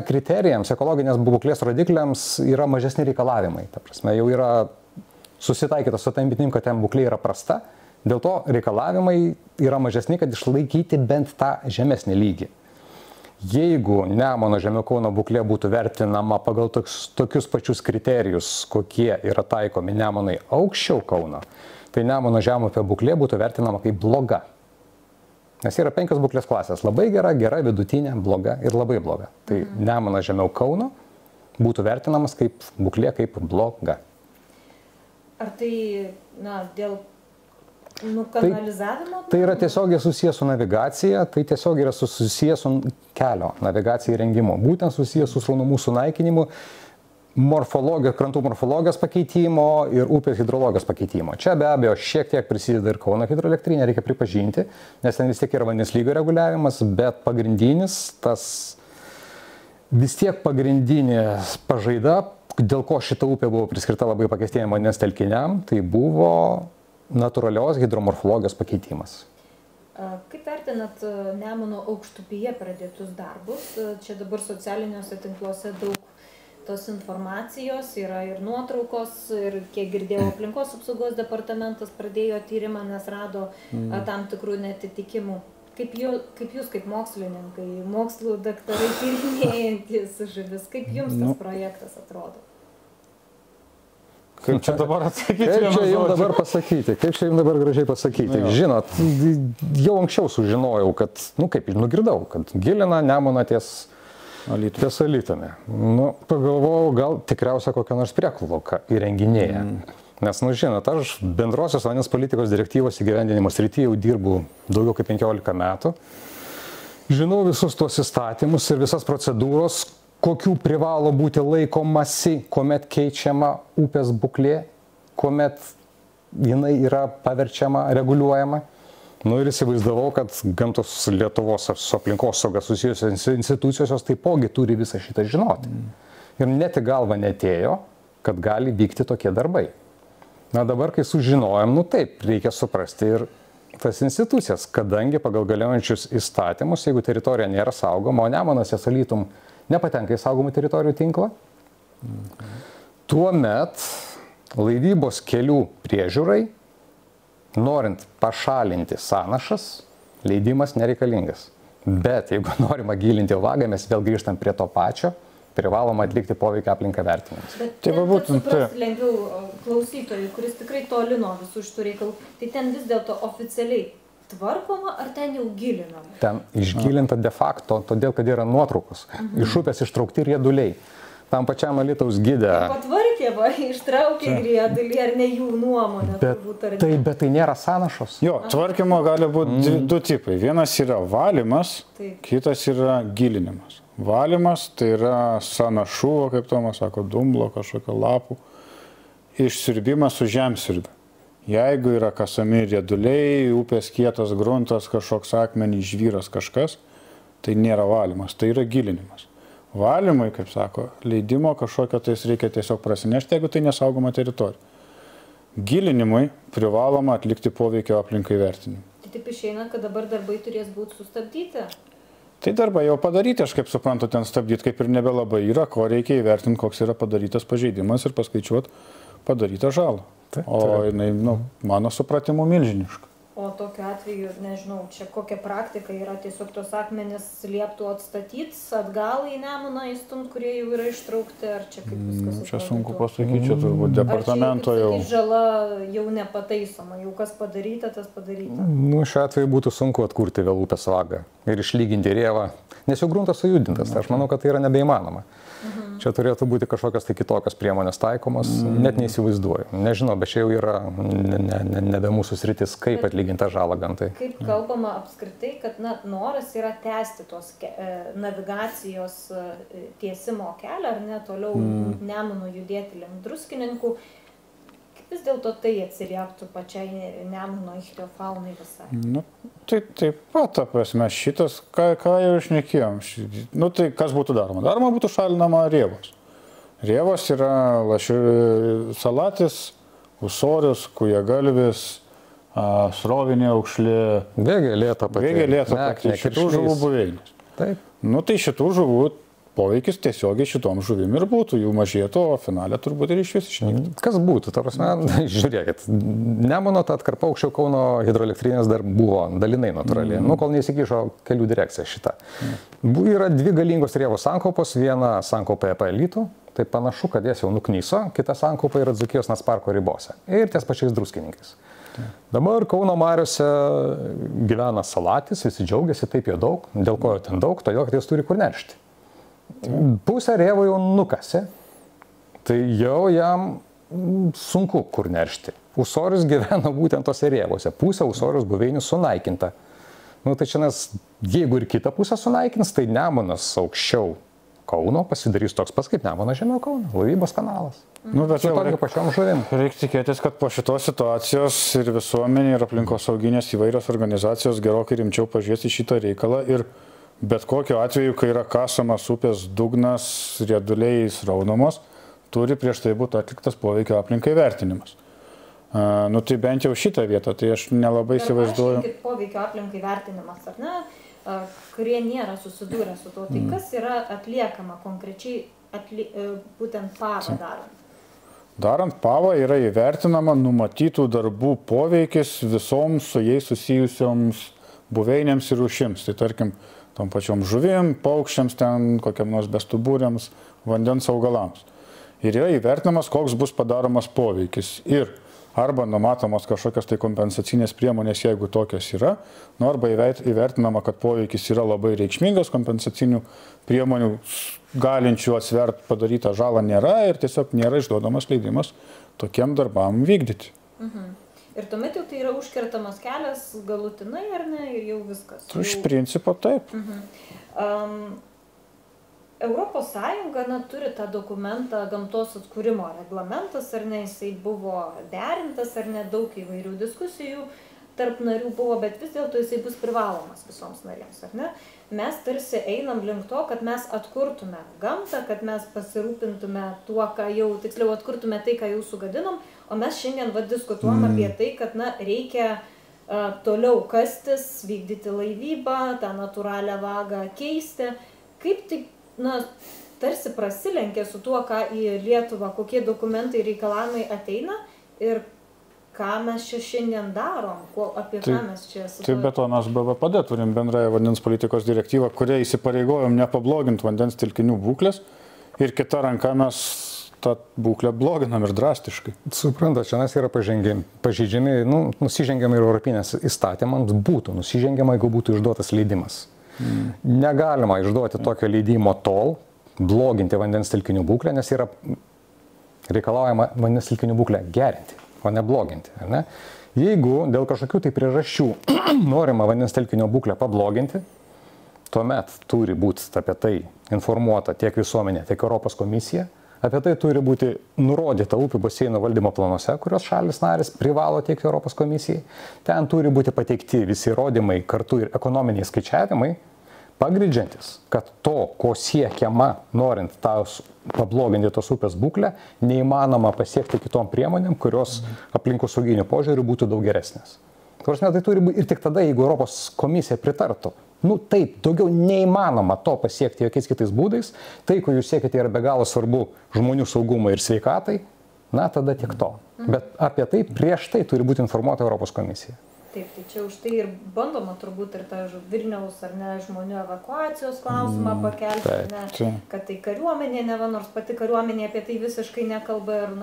kriterijams, ekologinės būklės rodikliams yra mažesni reikalavimai. Jau yra susitaikyta su tam mintim, kad ten būklė yra prasta, dėl to reikalavimai yra mažesni, kad išlaikyti bent tą žemesnį lygį. Jeigu Nemuno žemiau Kauno būklė būtų vertinama pagal tokius pačius kriterijus, kokie yra taikomi Nemunui aukščiau Kauno, tai Nemuno žemupio būklė būtų vertinama kaip bloga. Nes yra 5 būklės klasės – labai gera, gera, vidutinė, bloga ir labai bloga. Tai Nemunas žemiau Kauno būtų vertinamas kaip būklė kaip bloga. Ar tai, dėl Kanalizavimo? Tai yra tiesiogiai susijęs su navigacija, tai tiesiog yra susijęs su kelio navigacija įrengimu. Būtent susijęs su sraunumų sunaikinimu, krantų morfologijos pakeitimo ir upės hidrologijos pakeitimo. Čia be abejo šiek tiek prisideda ir Kauno hidroelektrinė, reikia pripažinti, nes ten vis tiek yra vandens lygio reguliavimas, bet vis tiek pagrindinė pažaida, dėl ko šita upė buvo priskirta labai pakestėjim vandens telkiniam, tai buvo natūralios hidromorfologijos pakeitimas. Kaip vertinat Nemuno aukštupyje pradėtus darbus? Čia dabar socialiniuose tinkluose daug tos informacijos, yra ir nuotraukos, ir kiek girdėjau, aplinkos apsaugos departamentas pradėjo tyrimą, nes rado tam tikrų netitikimų. Kaip jūs, kaip mokslininkai, mokslų daktarai tyrinėjantis žuvis, kaip jums tas projektas atrodo? Kaip čia dabar atsakyti? Kaip čia jums dabar gražiai pasakyti? Žinot, jau anksčiau sužinojau, kad, nugirdau, kad gilina Nemuną ties Alytumi. Pagalvojau, gal tikriausia kokią nors prieplauką įrenginėja. Nes, žinot, aš bendrosios vandens politikos direktyvos įgyvendinimo srityje jau dirbu daugiau kaip 15 metų. Žinau visus tuos įstatymus ir visas procedūros, kokių privalo būti laikomasi, kuomet keičiama upės būklė, kuomet jinai yra paverčiama, reguliuojama. Ir įsivaizdavau, kad gamtos Lietuvos su aplinkosauga susijusios institucijos jos taipogi turi visą šitą žinoti. Ir net į galvą netėjo, kad gali vykti tokie darbai. Dabar, kai sužinojom, taip, reikia suprasti ir tas institucijas, kadangi pagal galiojančius įstatymus, jeigu teritorija nėra saugoma, o Nemunas ties Alytum nepatenka į saugomų teritorijų tinklą, tuomet laivybos kelių priežiūrai, norint pašalinti sąnašas, leidimas nereikalingas. Bet jeigu norima gilinti vagą, mes vėl grįžtam prie to pačio, privaloma atlikti poveikio aplinką vertinimus. Bet kad suprasti lengviau klausytojui, kuris tikrai toli nuo visų šitų reikalų, tai ten vis dėlto oficialiai tvarkoma ar ten jau gilinama? Ten išgilinta de facto, todėl kad yra nuotraukos. Iš upės ištraukti rieduliai. Tam pačiam Alytaus gide. Patvarkė, ištraukė riedulį, ar ne jų nuomonė? Bet tai nėra sąnašos. Jo, tvarkymo gali būti du tipai. Vienas yra valymas, kitas yra gilinimas. Valymas tai yra sąnašų, kaip Tomas sako, dumblo, kažkokio lapų, išsiurbimas su žemsiurbiu. Jeigu yra kasami rieduliai, upės kietas gruntas, kažkoks akmenys, žvyras kažkas, tai nėra valymas, tai yra gilinimas. Valymui, kaip sako, leidimo kažkokio tais reikia tiesiog prasinešti, jeigu tai nesaugoma teritorija. Gilinimui privaloma atlikti poveikio aplinkai vertinimą. Tai taip išeina, kad dabar darbai turės būti sustabdyti? Tai darbai jau padaryti, aš kaip suprantu, ten stabdyti kaip ir nebelabai yra, ko reikia įvertinti, koks yra padarytas pažeidimas ir paskaičiuoti padarytą žalą. O jinai, mano supratimu, milžiniška. O tokiu atveju, nežinau, čia kokia praktika yra, tiesiog tos akmenis lieptų atstatyti, atgal į Nemuną įstumt, kurie jau yra ištraukti, ar čia kaip viskas? Čia sunku pasakyti, čia turbūt departamento jau. Ar čia, žala jau nepataisoma, jau kas padaryta, tas padaryta? Šiuo atveju būtų sunku atkurti vėl upės vagą ir išlyginti rėvą, nes jau gruntas sujudintas, aš manau, kad tai yra nebeįmanoma. Čia turėtų būti kažkokios tai kitokios priemonės taikomos, net neįsivaizduoju. Nežinau, bet čia jau yra nebe mūsų sritis, kaip atlyginti žalą gamtai. Kaip kalbama apskritai, kad noras yra tęsti tos navigacijos tiesimo kelią, ar ne, toliau Nemunu judėti link Druskininkų. Kaip vis dėlto tai atsilieptų pačiai Nemuno ichtiofaunai visai? Tai taip pat, ta prasme, šitas, ką jau išnekėjom, tai kas būtų daroma? Daroma būtų šalinama rėvos. Rėvos yra salatis, ūsorius, kujagalvis, srovinė aukšlė, vėgėlė ta pati, šitų žuvų buveinės. Taip. Tai šitų žuvų poveikis tiesiogiai šitom žuvim ir būtų, jų mažėtų, o finale turbūt ir iš vis išnyktų. Kas būtų, ta prasme, žiūrėkit, Nemuno ta atkarpa aukščiau Kauno hidroelektrinės dar buvo dalinai natūraliai, kol neįsikišo kelių direkcija šita. Yra dvi galingos rėvos sankaupos, viena sankaupa apie Alytų, tai panašu, kad jas jau nuknyso, kita sankaupa yra Dzūkijos nacionalinio ribose ir ties pačiais Druskininkais. Dabar Kauno mariose gyvena salatis, visi džiaugiasi, taip jo daug, dėl ko jo ten daug, todėl kad jis turi kur neršti. Pusę rėvų jau nukasė, tai jau jam sunku kur neršti. Ūsorius gyvena būtent tose rėvose. Pusė ūsorius buveinių sunaikinta. Nu, tai čia, jeigu ir kitą pusę sunaikins, tai Nemunas aukščiau Kauno pasidarys toks pats kaip Nemunas žemiau Kauno. Laivybos kanalas. Nu, bet jau reikia tikėtis, kad po šitos situacijos ir visuomenė, ir aplinkosauginės įvairios organizacijos gerokai rimčiau pažiūrės į šitą reikalą ir bet kokiu atveju, kai yra kasamas upės dugnas, rieduliai sraunamos, turi prieš tai būti atliktas poveikio aplinkai vertinimas. Nu tai bent jau šitą vietą, tai aš nelabai įsivaizduoju. Poveikio aplinkai vertinimas, ar ne, kurie nėra susidūrę su to, tai kas yra atliekama konkrečiai būtent pavą darant? Darant pavą yra įvertinama numatytų darbų poveikis visoms su jais susijusioms buveinėms ir rūšims. Tai tarkim, tom pačiom žuvim, paukščiams, ten kokiam nors bestuburiams, vandens augalams. Ir yra įvertinamas, koks bus padaromas poveikis. Ir arba numatomos kažkokios tai kompensacinės priemonės, jeigu tokios yra, nu arba įvertinama, kad poveikis yra labai reikšmingas, kompensacinių priemonių galinčių atsvert padarytą žalą nėra ir tiesiog nėra išduodamas leidimas tokiem darbam vykdyti. Ir tuomet jau tai yra užkertamas kelias galutinai, ar ne, ir jau viskas? Iš principo taip. Europos Sąjunga turi tą dokumentą gamtos atkūrimo reglamentas, ar ne, jisai buvo derintas, ar ne, daug įvairių diskusijų tarp narių buvo, bet vis dėlto jisai bus privalomas visoms narėms, ar ne? Mes tarsi einam link to, kad mes atkurtume gamtą, kad mes pasirūpintume tuo, ką jau, tiksliau atkurtume tai, ką jau sugadinom, o mes šiandien diskutuojam apie tai, kad reikia toliau kastis, vykdyti laivybą, tą natūralią vagą keisti. Kaip tai tarsi prasilenkia su tuo, ką į Lietuvą, kokie dokumentai reikalavimai ateina ir ką mes čia šiandien darom, apie ką mes čia su... Tai be to mes BVPD turim bendrąją vandens politikos direktyvą, kuria įsipareigojom nepabloginti vandens telkinių būklės ir kita ranka mes tą būklę bloginam ir drastiškai. Supranta, čia yra pažeidžiami, nusižengiama ir europinės įstatymams būtų nusižengiama, jeigu būtų išduotas leidimas. Negalima išduoti tokio leidimo tol, bloginti vandens telkinių būklę, nes yra reikalaujama vandens telkinių būklę gerinti, o ne bloginti. Ar ne? Jeigu dėl kažkokių tai priežasčių norima vandens telkinio būklę pabloginti, tuomet turi būti apie tai informuota tiek visuomenė, tiek Europos komisija. Apie tai turi būti nurodyta upių baseino valdymo planuose, kurios šalis narės privalo teikti Europos komisijai. Ten turi būti pateikti visi įrodymai, kartu ir ekonominiai skaičiavimai, pagrindžiantis, kad to, ko siekiama, norint pabloginti tos upės būklę, neįmanoma pasiekti kitom priemonėm, kurios aplinkosauginiu požiūriu būtų daug geresnės. Tai turi būti ir tik tada, jeigu Europos komisija pritartų. Taip, daugiau neįmanoma to pasiekti jokiais kitais būdais. Tai, ko jūs siekite, yra be galo svarbu žmonių saugumui ir sveikatai. Tada tik to. Bet apie tai prieš tai turi būti informuota Europos komisija. Taip, tai čia už tai ir bandoma turbūt ir tą Vilniaus ar ne žmonių evakuacijos klausimą pakelti, ne, kad tai kariuomenė, nors pati kariuomenė apie tai visiškai nekalba ir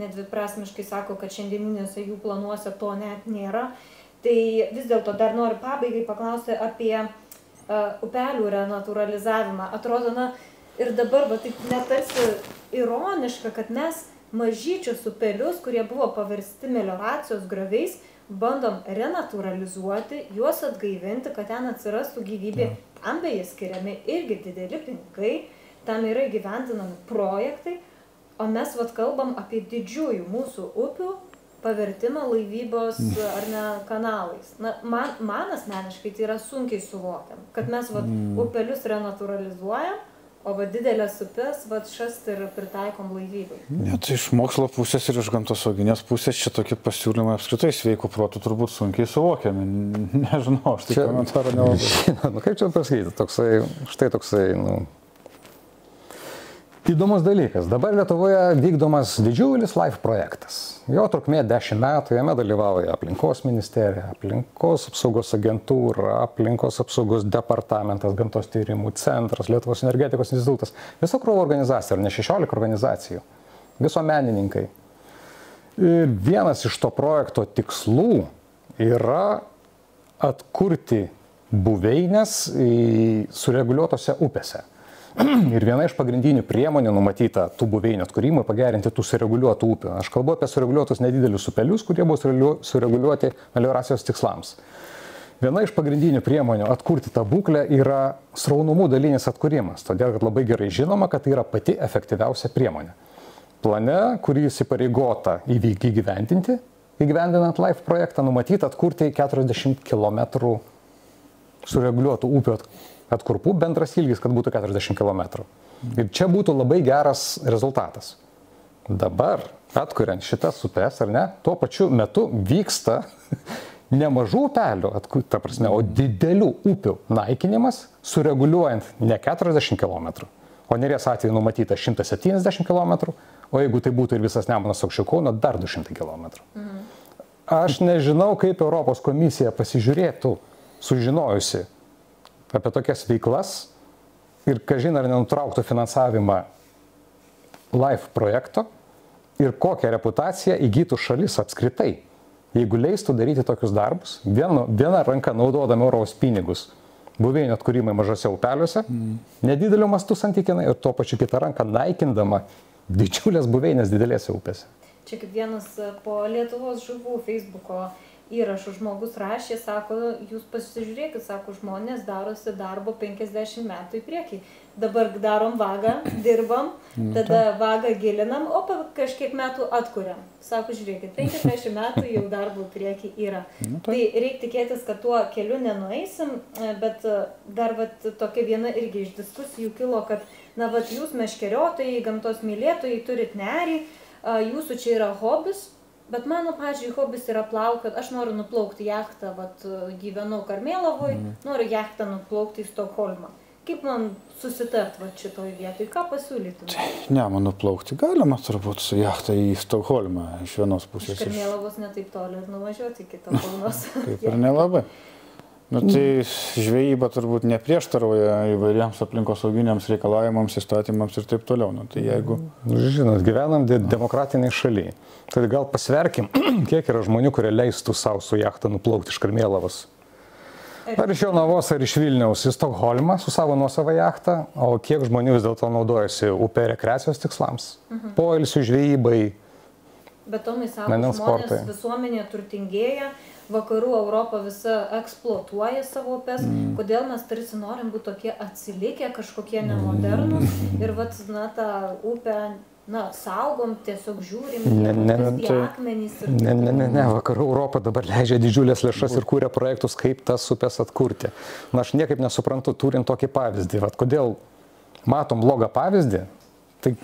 nedviprasmiškai sako, kad šiandieninėse jų planuose to net nėra. Tai vis dėlto dar noriu pabaigai paklausti apie upelių renaturalizavimą. Atrodo, ir dabar taip netarsi ironiška, kad mes mažyčius upelius, kurie buvo paversti melioracijos grioviais, bandom renaturalizuoti, juos atgaivinti, kad ten atsirastų gyvybė. Tam beje skiriami irgi dideli pinigai, tam yra įgyvendinami projektai, o mes kalbam apie didžiųjų mūsų upių pavertimą laivybos ar ne kanalais. Man asmeniškai tai yra sunkiai suvokiam, kad mes upelius renaturalizuojam, o didelės upės šast ir pritaikom laivybai. Tai iš mokslo pusės ir iš gamtosauginės pusės čia tokie pasiūlymai apskritai sveiko protų turbūt sunkiai suvokiami. Nežinau, aš tai komentarą nelabai. Kaip čia pasakyti, štai toksai, įdomus dalykas. Dabar Lietuvoje vykdomas didžiulis LIFE projektas. Jo trukmė 10 metų, jame dalyvauja aplinkos ministerija, aplinkos apsaugos agentūra, aplinkos apsaugos departamentas, gamtos tyrimų centras, Lietuvos energetikos institutas. Visa krūva organizacija, ar ne 16 organizacijų, visuomenininkai. Ir vienas iš to projekto tikslų yra atkurti buveinės sureguliuotose upėse. Ir viena iš pagrindinių priemonių numatyta tų buveinių atkūrimui pagerinti tų sureguliuotų upių. Aš kalbu apie sureguliuotus nedidelius upelius, kurie bus sureguliuoti melioracijos tikslams. Viena iš pagrindinių priemonių atkurti tą būklę yra sraunumų dalinis atkūrimas, todėl kad labai gerai žinoma, kad tai yra pati efektyviausia priemonė. Plane, kurį įsipareigota įgyvendinti, įgyvendinant LIFE projektą, numatyta atkurti 40 km sureguliuotų upių atkurpų, bendras ilgis, kad būtų 40 km. Ir čia būtų labai geras rezultatas. Dabar, atkuriant šitas upes, ar ne, tuo pačiu metu vyksta ne mažų upelių, ta prasme, o didelių upių naikinimas, sureguliuojant ne 40 km, o Neries atveju numatyta 170 km, o jeigu tai būtų ir visas Nemunas aukščiau Kauno, dar 200 km. Aš nežinau, kaip Europos komisija pasižiūrėtų, sužinojusi apie tokias veiklas ir, kažin ar nenutrauktų finansavimą LIFE projekto ir kokią reputaciją įgytų šalis apskritai, jeigu leistų daryti tokius darbus, viena ranka naudodami Europos pinigus buveinių atkūrimai mažose upeliuose, nedideliu mastu santykinai, ir tuo pačiu kitą ranką naikindama didžiulės buveinės didelėse upėse. Čia kaip vienas po Lietuvos žuvų Facebooko įrašų žmogus rašė, sako, jūs pasižiūrėkit, sako, žmonės darosi darbo 50 metų į priekį. Dabar darom vagą, dirbam, tada vagą gilinam, o po kažkiek metų atkuriam. Sako, žiūrėkit, 50 metų jau darbo į priekį yra. Tai reikia tikėtis, kad tuo keliu nenueisim, bet dar tokia viena irgi iš diskusijų kilo, kad jūs meškeriotojai, gamtos mylėtojai turit nerį, jūsų čia yra hobis. Bet mano, pavyzdžiui, hobis yra plaukioti, aš noriu nuplaukti jachtą, gyvenu Karmėlavoj, noriu jachtą nuplaukti į Stokholmą. Kaip man susitart šitoj vietoj, ką pasiūlytumėte? Ne, man nuplaukti galima turbūt su jachta į Stokholmą iš vienos pusės. Iš Karmėlavos netaip toli ir nuvažiuoti iki Stokholmos. Kaip ir nelabai. Tai žvejyba turbūt neprieštarauja įvairiems aplinkosauginiams reikalavimams, įstatymams ir taip toliau. Tai jeigu... Žinot, gyvenam demokratiniai šalyje. Tai gal pasverkim, kiek yra žmonių, kurie leistų savo su jachta nuplaukti iš Karmėlavos. Ar iš Jonavos, ar iš Vilniaus į Stokholmą su savo nuosavą jachtą, o kiek žmonių vis dėlto naudojasi upė rekreacijos tikslams, poilsių žvejybai. Bet Tomai sako, žmonės visuomenė turtingėja, vakarų Europą visą eksploatuoja savo upes, kodėl mes tarsi norim būti tokie atsilikę, kažkokie nemodernus ir tą upę saugom, tiesiog žiūrim, akmenys ir... Ne, vakarų Europą dabar leidžia didžiulės lėšas ir kūrė projektus, kaip tas upes atkurti. Aš niekaip nesuprantu, turint tokį pavyzdį. Kodėl matom blogą pavyzdį, tai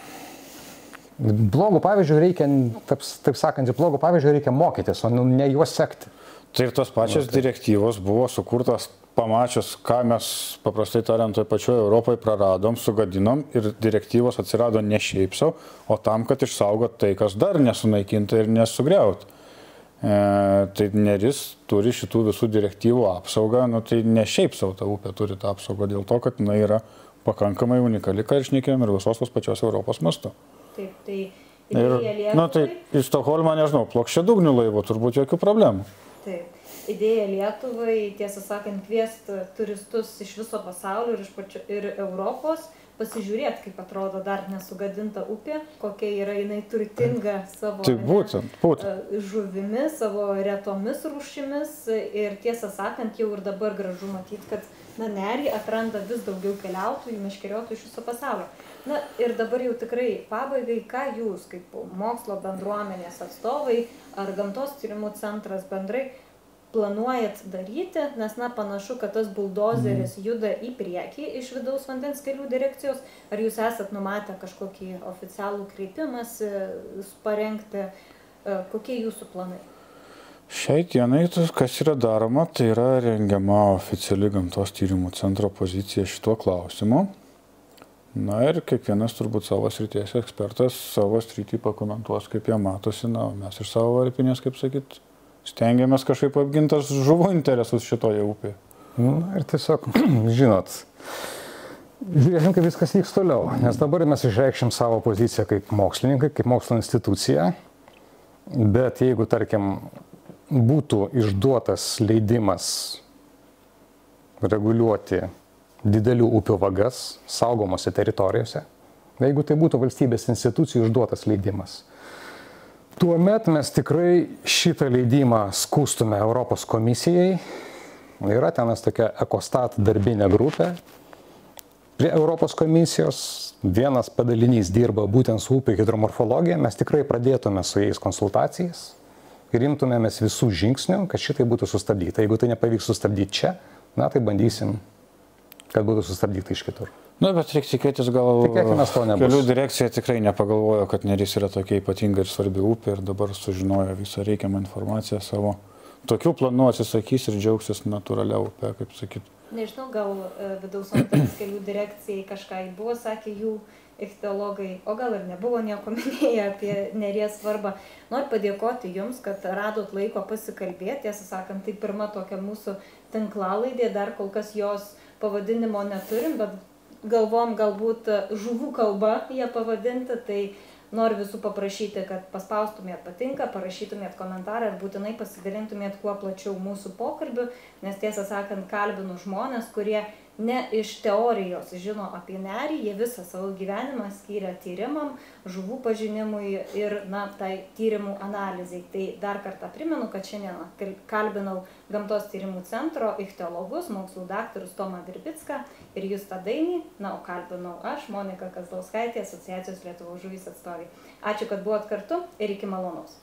blogų pavyzdžių reikia, taip sakant, blogų pavyzdžių reikia mokytis, o ne juos sekti. Tai ir tos pačios direktyvos buvo sukurtos pamačius, ką mes paprastai tariant toje pačioje Europoje praradom, sugadinom ir direktyvos atsirado ne šiaip savo, o tam, kad išsaugot tai, kas dar nesunaikinta ir nesugriaut. Tai Neris turi šitų visų direktyvų apsaugą, tai ne šiaip savo ta upė turi tą apsaugą dėl to, kad jinai yra pakankamai unikali, ką išnekėjom, ir visos tos pačios Europos mastu. Taip, tai idėja Lietuvai... Tai į Stokholmą, nežinau, plokščiadugnių laivų turbūt jokių problemų. Taip, idėja Lietuvai, tiesą sakant, kviesti turistus iš viso pasaulio ir Europos, pasižiūrėti, kaip atrodo dar nesugadinta upė, kokia yra jinai turtinga savo žuvimis, savo retomis rūšimis ir tiesą sakant, jau ir dabar gražu matyti, kad Nerį atranda vis daugiau keliautojų, meškeriotojų iš viso pasaulio. Ir dabar jau tikrai pabaigai, ką jūs kaip mokslo bendruomenės atstovai ar gamtos tyrimų centras bendrai planuojat daryti, nes panašu, kad tas buldozeris juda į priekį iš vidaus vandens kelių direkcijos. Ar jūs esat numatę kažkokį oficialų kreipimąsi parengti? Kokie jūsų planai? Šiai dienai, kas yra daroma, tai yra rengiama oficiali gamtos tyrimų centro pozicija šituo klausimu. Ir kiekvienas turbūt savo srities ekspertas savo sritį pakomentuos, kaip jie matosi. Mes iš savo varpinės, kaip sakyt, stengiamės kažkaip apgintas žuvų interesus šitoje upėje. Ir tiesiog, žinot, žiūrėsim, kaip viskas vyks toliau. Nes dabar mes išreikšim savo poziciją kaip mokslininkai, kaip mokslo institucija. Bet jeigu, tarkim, būtų išduotas leidimas reguliuoti didelių upių vagas saugomose teritorijose, jeigu tai būtų valstybės institucijų išduotas leidimas. Tuomet mes tikrai šitą leidimą skųstume Europos komisijai. Yra tenas tokia Ekostat darbinė grupė prie Europos komisijos. Vienas padalinys dirba būtent su upių hidromorfologija. Mes tikrai pradėtume su jais konsultacijas ir imtumėmės visų žingsnių, kad šitai būtų sustabdyta. Jeigu tai nepavyks sustabdyti čia, na tai bandysim, kad būtų sustabdyta iš kitur. Na, bet reikia tikėtis, gal kelių direkcija tikrai nepagalvojo, kad Neris yra tokia ypatinga ir svarbi upė ir dabar sužinojo visą reikiamą informaciją savo. Tokių planų atsisakys ir džiaugsis natūralia upė, kaip sakyt. Nežinau, gal vidaus auditorijos kelių direkcijai kažką buvo, sakė jų ichtiologai, o gal ir nebuvo nieko minėję apie Neries svarbą. Noriu padėkoti Jums, kad radot laiko pasikalbėti. Tiesą sakant, tai pirma tokia mūsų tinklalaidė, dar kol kas jos pavadinimo neturim, bet galvom galbūt žuvų kalba ją pavadinti, tai noriu visų paprašyti, kad paspaustumėt patinka, parašytumėt komentarą ir būtinai pasidalintumėt kuo plačiau mūsų pokalbių, nes tiesą sakant, kalbinu žmonės, kurie ne iš teorijos žino apie nerį, jie visą savo gyvenimą skyrė tyrimam, žuvų pažinimui ir, tai tyrimų analizai. Tai dar kartą primenu, kad šiandien kalbinau Gamtos tyrimų centro ichtiologus, mokslų daktarus Tomą Virbicką ir Justą Dainį, o kalbinau aš, Monika Kazlauskaitė, Asociacijos Lietuvos žuvys atstovė. Ačiū, kad buvot kartu ir iki malonaus.